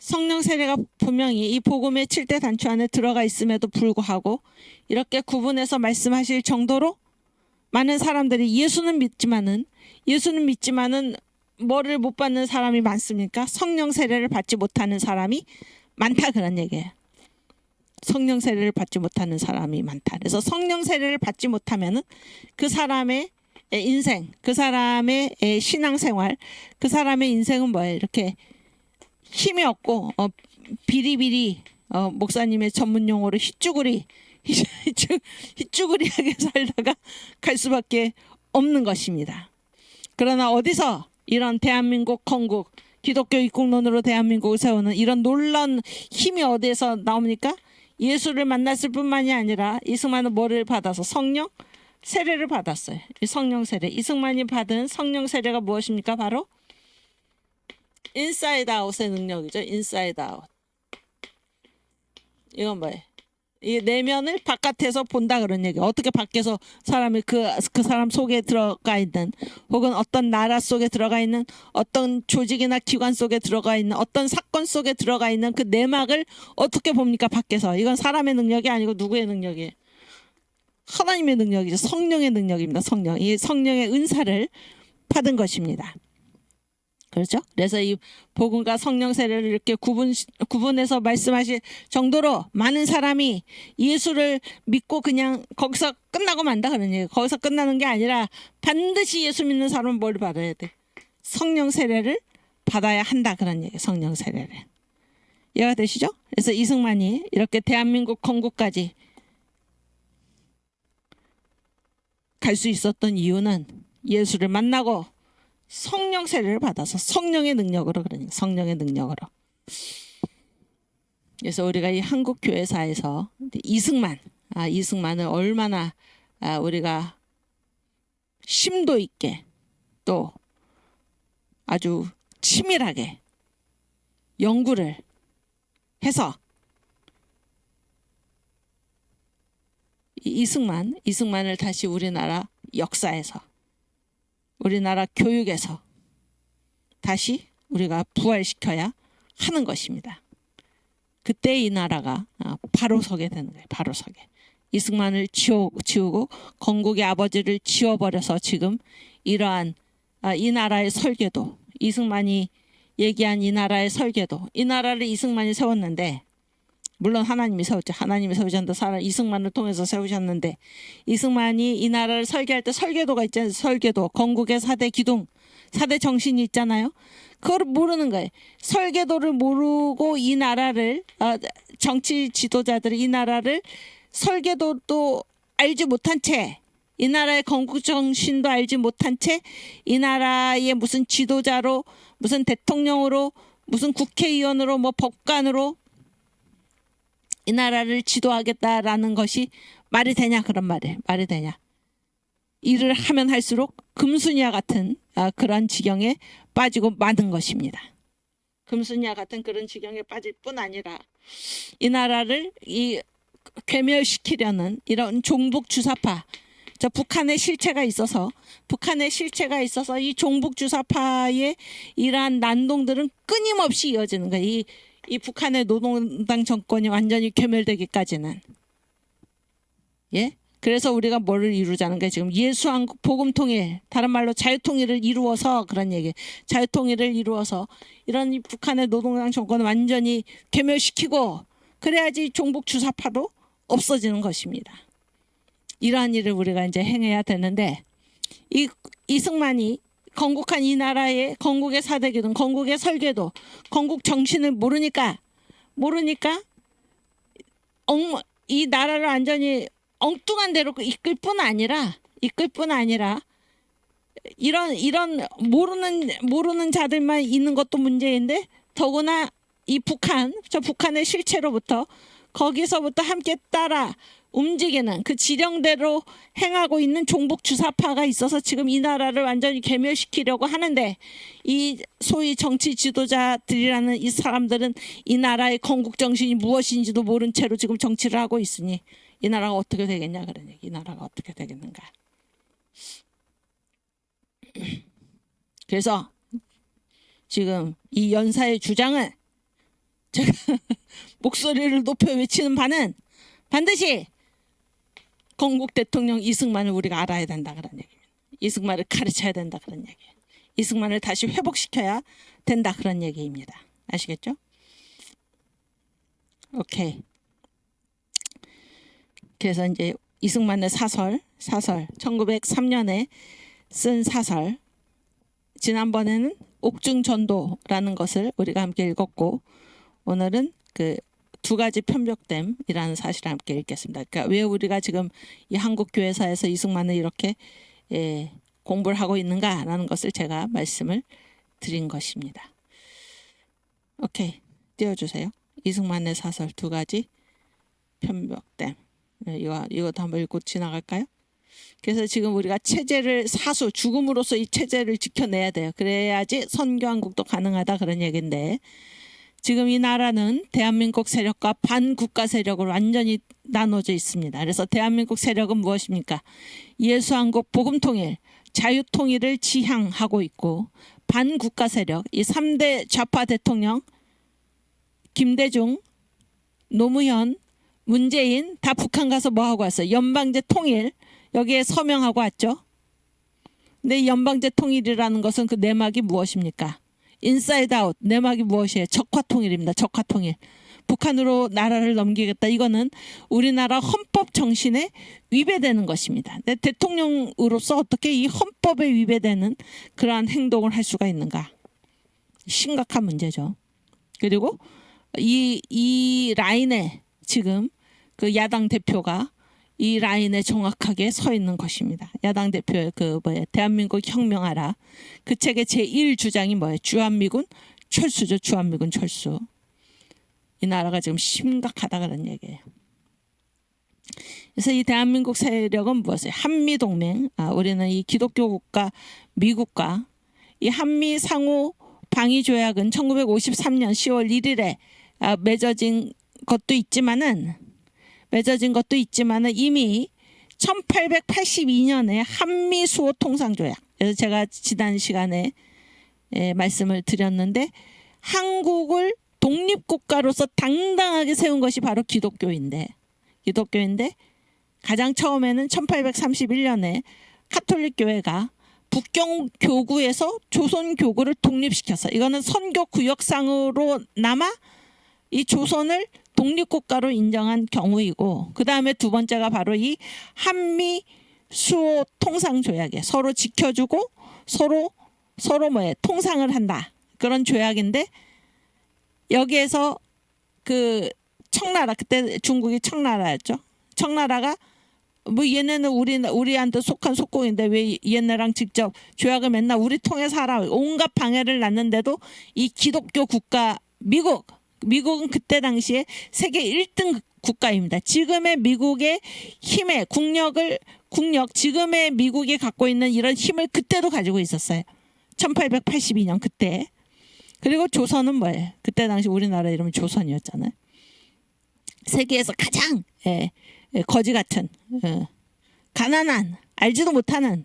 성령 세례가 분명히 이 복음의 7대 단추 안에 들어가 있음에도 불구하고 이렇게 구분해서 말씀하실 정도로 많은 사람들이 예수는 믿지만은 뭐를 못 받는 사람이 많습니까? 성령 세례를 받지 못하는 사람이 많다, 그런 얘기예요. 성령 세례를 받지 못하는 사람이 많다. 그래서 성령 세례를 받지 못하면은 그 사람의 인생, 그 사람의 신앙생활, 그 사람의 인생은 뭐예요? 이렇게 힘이 없고 비리비리, 목사님의 전문 용어로 휘쭈그리하게 살다가 갈 수밖에 없는 것입니다. 그러나 어디서 이런 대한민국 건국, 기독교 입국론으로 대한민국을 세우는 이런 놀라운 힘이 어디에서 나옵니까? 예수를 만났을 뿐만이 아니라 이승만은 뭐를 받아서 성령 세례를 받았어요. 이 성령 세례, 이승만이 받은 성령 세례가 무엇입니까? 바로 인사이드 아웃의 능력이죠. 인사이드 아웃. 이건 뭐예요? 이 내면을 바깥에서 본다, 그런 얘기. 어떻게 밖에서 사람이 그 사람 속에 들어가 있는, 혹은 어떤 나라 속에 들어가 있는, 어떤 조직이나 기관 속에 들어가 있는, 어떤 사건 속에 들어가 있는 그 내막을 어떻게 봅니까? 밖에서. 이건 사람의 능력이 아니고 누구의 능력이에요? 하나님의 능력이죠. 성령의 능력입니다. 성령. 이 성령의 은사를 받은 것입니다. 그렇죠? 그래서 이 복음과 성령 세례를 이렇게 구분해서 말씀하실 정도로 많은 사람이 예수를 믿고 그냥 거기서 끝나고 만다, 그런 얘기예요. 거기서 끝나는 게 아니라 반드시 예수 믿는 사람은 뭘 받아야 돼? 성령 세례를 받아야 한다, 그런 얘기예요. 성령 세례를. 이해가 되시죠? 그래서 이승만이 이렇게 대한민국 건국까지 갈 수 있었던 이유는 예수를 만나고 성령 세례를 받아서 성령의 능력으로, 그러니까 성령의 능력으로. 그래서 우리가 이 한국 교회사에서 이승만을 얼마나 우리가 심도 있게 또 아주 치밀하게 연구를 해서 이승만을 다시 우리나라 역사에서, 우리나라 교육에서 다시 우리가 부활시켜야 하는 것입니다. 그때 이 나라가 바로 서게 되는 거예요. 바로 서게. 이승만을 지우고 건국의 아버지를 지워버려서 지금 이러한 이 나라의 설계도, 이승만이 얘기한 이 나라의 설계도, 이 나라를 이승만이 세웠는데, 물론 하나님이 세웠죠. 하나님이 세우셨는데 이승만을 통해서 세우셨는데, 이승만이 이 나라를 설계할 때 설계도가 있잖아요. 설계도. 건국의 4대 기둥, 4대 정신이 있잖아요. 그걸 모르는 거예요. 설계도를 모르고 이 나라를, 정치 지도자들이 이 나라를 설계도도 알지 못한 채, 이 나라의 건국 정신도 알지 못한 채, 이 나라의 무슨 지도자로, 무슨 대통령으로, 무슨 국회의원으로, 뭐 법관으로 이 나라를 지도하겠다라는 것이 말이 되냐, 그런 말이에요. 말이 되냐. 일을 하면 할수록 금순이와 같은 그런 지경에 빠지고 마는 것입니다. 금순이와 같은 그런 지경에 빠질 뿐 아니라 이 나라를 괴멸시키려는 이런 종북 주사파, 북한의 실체가 있어서 이 종북 주사파의 이러한 난동들은 끊임없이 이어지는 거예요. 이 북한의 노동당 정권이 완전히 괴멸되기까지는. 예? 그래서 우리가 뭐를 이루자는 게 지금 예수한국 복음통일, 다른 말로 자유통일을 이루어서, 그런 얘기. 자유통일을 이루어서 이런 이 북한의 노동당 정권을 완전히 괴멸시키고, 그래야지 종북 주사파도 없어지는 것입니다. 이러한 일을 우리가 이제 행해야 되는데, 이승만이 건국한 이 나라의 건국의 4대 기둥, 건국의 설계도, 건국 정신을 모르니까 이 나라를 완전히 엉뚱한 대로 이끌 뿐 아니라 이런 모르는 자들만 있는 것도 문제인데, 더구나 이 북한의 실체로부터, 거기서부터 함께 따라 움직이는 그 지령대로 행하고 있는 종북 주사파가 있어서 지금 이 나라를 완전히 괴멸시키려고 하는데, 이 소위 정치 지도자들이라는 이 사람들은 이 나라의 건국 정신이 무엇인지도 모른 채로 지금 정치를 하고 있으니 이 나라가 어떻게 되겠냐, 그런 얘기. 이 나라가 어떻게 되겠는가. 그래서 지금 이 연사의 주장은 제가 목소리를 높여 외치는 바는 반드시 건국 대통령 이승만을 우리가 알아야 된다 그런 얘기입니다. 이승만을 가르쳐야 된다 그런 얘기예요. 이승만을 다시 회복시켜야 된다 그런 얘기입니다. 아시겠죠? 오케이. 그래서 이제 이승만의 사설 1903년에 쓴 사설, 지난번에는 옥중전도라는 것을 우리가 함께 읽었고, 오늘은 그 두 가지 편벽됨이라는 사실을 함께 읽겠습니다. 그러니까 왜 우리가 지금 이 한국교회사에서 이승만을 이렇게 공부를 하고 있는가라는 것을 제가 말씀을 드린 것입니다. 오케이, 띄워주세요. 이승만의 사설 두 가지 편벽됨. 이것도 한번 읽고 지나갈까요? 그래서 지금 우리가 체제를 죽음으로써 이 체제를 지켜내야 돼요. 그래야지 선교한국도 가능하다 그런 얘기인데, 지금 이 나라는 대한민국 세력과 반국가 세력으로 완전히 나눠져 있습니다. 그래서 대한민국 세력은 무엇입니까? 예수한국 복음통일, 자유통일을 지향하고 있고, 반국가 세력, 이 3대 좌파 대통령 김대중, 노무현, 문재인 다 북한 가서 뭐하고 왔어요? 연방제 통일, 여기에 서명하고 왔죠. 근데 연방제 통일이라는 것은 그 내막이 무엇입니까? 인사이드 아웃, 내막이 무엇이에요? 적화통일입니다. 적화통일. 북한으로 나라를 넘기겠다. 이거는 우리나라 헌법 정신에 위배되는 것입니다. 근데 대통령으로서 어떻게 이 헌법에 위배되는 그러한 행동을 할 수가 있는가? 심각한 문제죠. 그리고 이 라인에 지금 그 야당 대표가 이 라인에 정확하게 서 있는 것입니다. 야당 대표의 대한민국 혁명하라. 그 책의 제1주장이 뭐예요? 주한미군 철수죠. 주한미군 철수. 이 나라가 지금 심각하다 그런 얘기예요. 그래서 이 대한민국 세력은 무엇이에요? 한미동맹. 우리는 이 기독교 국가 미국과 이 한미 상호 방위 조약은 1953년 10월 1일에 맺어진 것도 있지만은 이미 1882년에 한미 수호 통상 조약. 그래서 제가 지난 시간에 말씀을 드렸는데, 한국을 독립국가로서 당당하게 세운 것이 바로 기독교인데 가장 처음에는 1831년에 카톨릭 교회가 북경 교구에서 조선 교구를 독립시켰어요. 이거는 선교 구역상으로 남아 이 조선을 독립국가로 인정한 경우이고, 그 다음에 두 번째가 바로 이 한미 수호 통상 조약이에요. 서로 지켜주고 서로 통상을 한다 그런 조약인데, 여기에서 그 청나라, 그때 중국이 청나라였죠. 청나라가 뭐 얘네는 우리한테 속한 속국인데 왜 얘네랑 직접 조약을 맺나, 우리 통해서 하라, 온갖 방해를 놨는데도 이 기독교 국가 미국은 그때 당시에 세계 1등 국가입니다. 지금의 미국의 힘의 국력, 지금의 미국이 갖고 있는 이런 힘을 그때도 가지고 있었어요. 1882년 그때. 그리고 조선은 뭐예요? 그때 당시 우리나라 이름이 조선이었잖아요. 세계에서 가장 거지 같은, 가난한, 알지도 못하는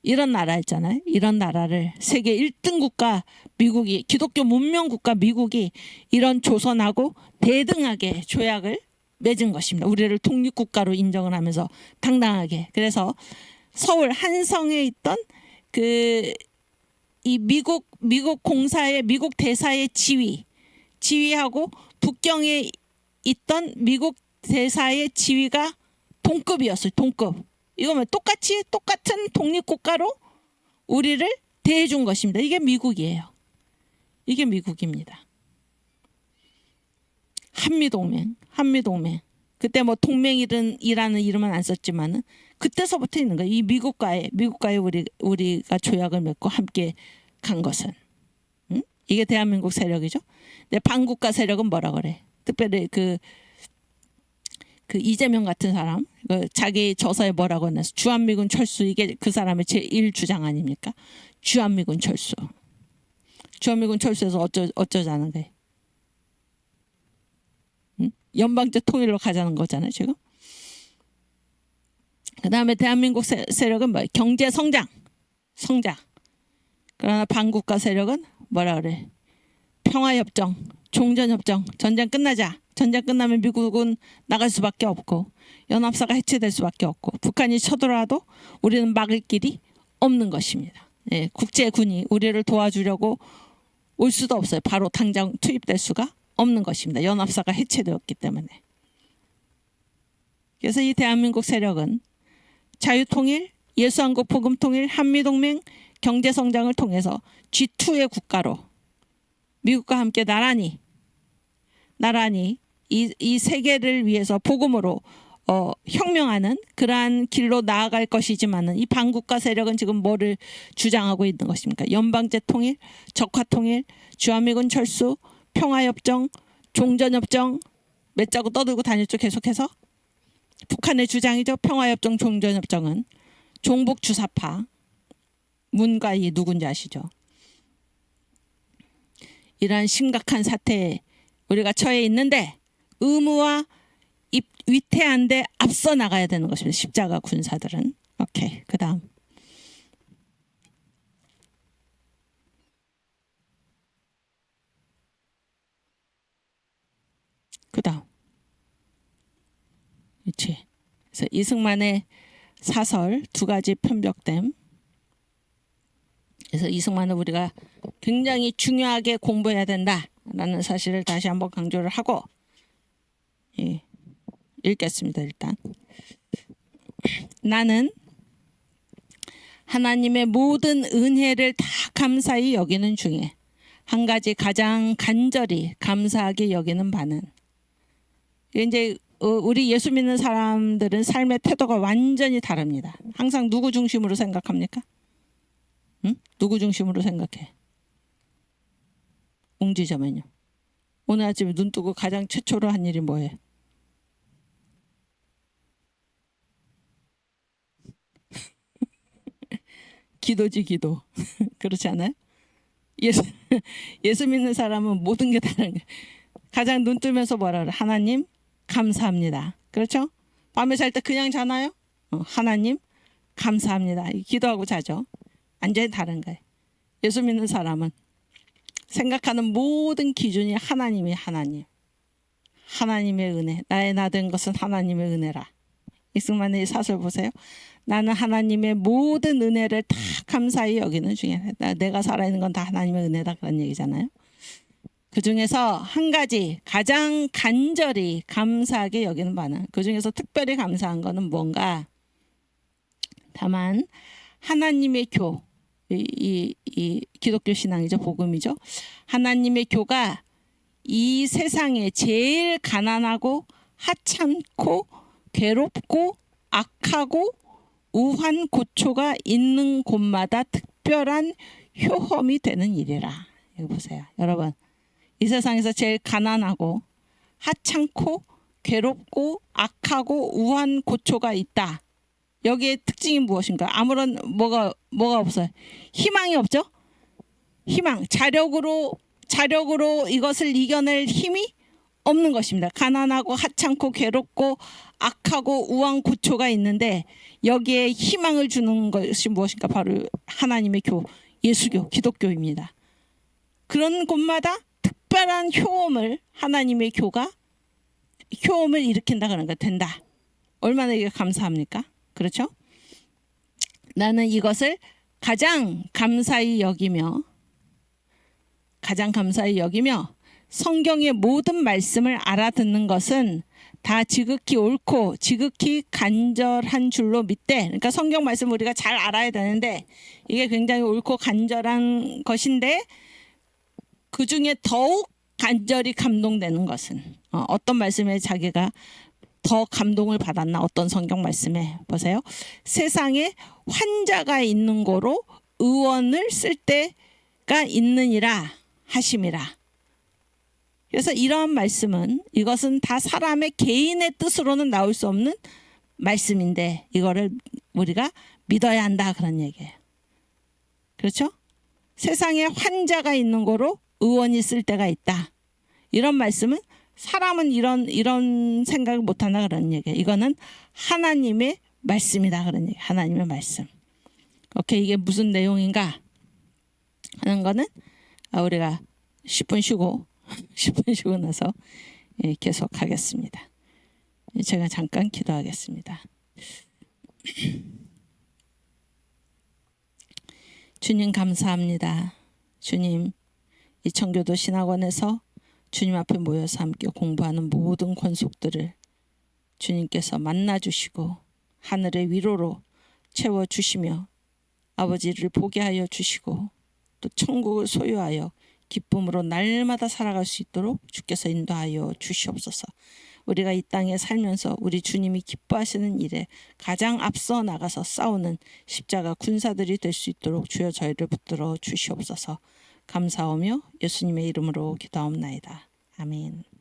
이런 나라였잖아요. 이런 나라를 세계 1등 국가 미국이, 기독교 문명 국가 미국이 이런 조선하고 대등하게 조약을 맺은 것입니다. 우리를 독립국가로 인정을 하면서 당당하게. 그래서 서울 한성에 있던 이 미국 공사의, 미국 대사의 지위하고 북경에 있던 미국 대사의 지위가 동급이었어요. 동급. 이거면 똑같은 독립국가로 우리를 대해준 것입니다. 이게 미국이에요. 이게 미국입니다. 한미동맹. 그때 뭐 동맹이라는 이름은 안 썼지만은 그때서부터 있는 거예요. 이 미국과의 우리가 조약을 맺고 함께 간 것은. 이게 대한민국 세력이죠. 근데 반국가 세력은 뭐라 그래? 특별히 그 이재명 같은 사람, 자기 저서에 뭐라고 했나? 주한미군 철수, 이게 그 사람의 제1주장 아닙니까? 주한미군 철수. 주한미군 철수에서 어쩌자는 거예요? 연방제 통일로 가자는 거잖아요, 지금. 그 다음에 대한민국 세력은 뭐예요? 경제 성장. 그러나 반국가 세력은 뭐라 그래? 평화협정, 종전협정, 전쟁 끝나자. 전쟁 끝나면 미국은 나갈 수밖에 없고 연합사가 해체될 수밖에 없고 북한이 쳐들어와도 우리는 막을 길이 없는 것입니다. 예, 국제군이 우리를 도와주려고 올 수도 없어요. 바로 당장 투입될 수가 없는 것입니다. 연합사가 해체되었기 때문에. 그래서 이 대한민국 세력은 자유통일, 예수한국 복음통일, 한미동맹, 경제성장을 통해서 G2의 국가로 미국과 함께 나란히 이 세계를 위해서 복음으로 혁명하는 그러한 길로 나아갈 것이지만은 이 반국가 세력은 지금 뭐를 주장하고 있는 것입니까? 연방제 통일, 적화통일, 주한미군 철수, 평화협정, 종전협정 몇 자고 떠들고 다녔죠. 계속해서 북한의 주장이죠. 평화협정, 종전협정은 종북 주사파 문가희 누군지 아시죠? 이러한 심각한 사태에 우리가 처해 있는데 의무와 위태한데 앞서 나가야 되는 것입니다. 십자가 군사들은. 오케이. 그 다음. 그렇지. 그래서 이승만의 사설 두 가지 편벽됨. 그래서 이승만은 우리가 굉장히 중요하게 공부해야 된다라는 사실을 다시 한번 강조를 하고 읽겠습니다. 일단 나는 하나님의 모든 은혜를 다 감사히 여기는 중에 한 가지 가장 간절히 감사하게 여기는 바는 이제 우리 예수 믿는 사람들은 삶의 태도가 완전히 다릅니다. 항상 누구 중심으로 생각합니까? 응? 누구 중심으로 생각해? 웅지자면요. 오늘 아침에 눈 뜨고 가장 최초로 한 일이 뭐예요? 기도지 기도. 그렇지 않아요? 예수 믿는 사람은 모든 게 다른 거예요. 가장 눈 뜨면서 뭐라 그래? 하나님 감사합니다. 그렇죠? 밤에 잘 때 그냥 자나요? 하나님 감사합니다. 기도하고 자죠. 완전히 다른 거예요. 예수 믿는 사람은 생각하는 모든 기준이 하나님이 하나님. 하나님의 은혜. 나의 나 된 것은 하나님의 은혜라. 이승만의 사설 보세요. 나는 하나님의 모든 은혜를 다 감사히 여기는 중에 내가 살아있는 건 다 하나님의 은혜다 그런 얘기잖아요. 그 중에서 한 가지 가장 간절히 감사하게 여기는 바는 그 중에서 특별히 감사한 거는 뭔가 다만 하나님의 교 이 기독교 신앙이죠. 복음이죠. 하나님의 교가 이 세상에 제일 가난하고 하찮고 괴롭고 악하고 우한 고초가 있는 곳마다 특별한 효험이 되는 일이라. 여기 보세요. 여러분 이 세상에서 제일 가난하고 하찮고 괴롭고 악하고 우한 고초가 있다. 여기에 특징이 무엇인가? 아무런 뭐가 없어요. 희망이 없죠? 희망, 자력으로 이것을 이겨낼 힘이 없는 것입니다. 가난하고 하찮고 괴롭고 악하고 우한 고초가 있는데 여기에 희망을 주는 것이 무엇인가? 바로 하나님의 교, 예수교, 기독교입니다. 그런 곳마다 특별한 효험을 하나님의 교가 효험을 일으킨다 그런 거 된다. 얼마나 이게 감사합니까? 그렇죠? 나는 이것을 가장 감사히 여기며 성경의 모든 말씀을 알아듣는 것은 다 지극히 옳고 지극히 간절한 줄로 믿되 그러니까 성경 말씀 우리가 잘 알아야 되는데 이게 굉장히 옳고 간절한 것인데 그 중에 더욱 간절히 감동되는 것은 어떤 말씀에 자기가 더 감동을 받았나 어떤 성경 말씀에 보세요. 세상에 환자가 있는 거로 의원을 쓸 때가 있느니라 하심이라. 그래서 이러한 말씀은 이것은 다 사람의 개인의 뜻으로는 나올 수 없는 말씀인데 이거를 우리가 믿어야 한다 그런 얘기예요. 그렇죠? 세상에 환자가 있는 거로 의원이 쓸 때가 있다. 이런 말씀은 사람은 이런 생각을 못한다 그런 얘기예요. 이거는 하나님의 말씀이다 그런 얘기예요. 하나님의 말씀. 오케이, 이게 무슨 내용인가 하는 거는 우리가 10분 쉬고 10분 쉬고 나서 계속하겠습니다. 제가 잠깐 기도하겠습니다. 주님 감사합니다. 주님, 이 청교도 신학원에서 주님 앞에 모여서 함께 공부하는 모든 권속들을 주님께서 만나주시고 하늘의 위로로 채워주시며 아버지를 보게 하여 주시고 또 천국을 소유하여 기쁨으로 날마다 살아갈 수 있도록 주께서 인도하여 주시옵소서. 우리가 이 땅에 살면서 우리 주님이 기뻐하시는 일에 가장 앞서 나가서 싸우는 십자가 군사들이 될 수 있도록 주여 저희를 붙들어 주시옵소서. 감사하며 예수님의 이름으로 기도하옵나이다. 아멘.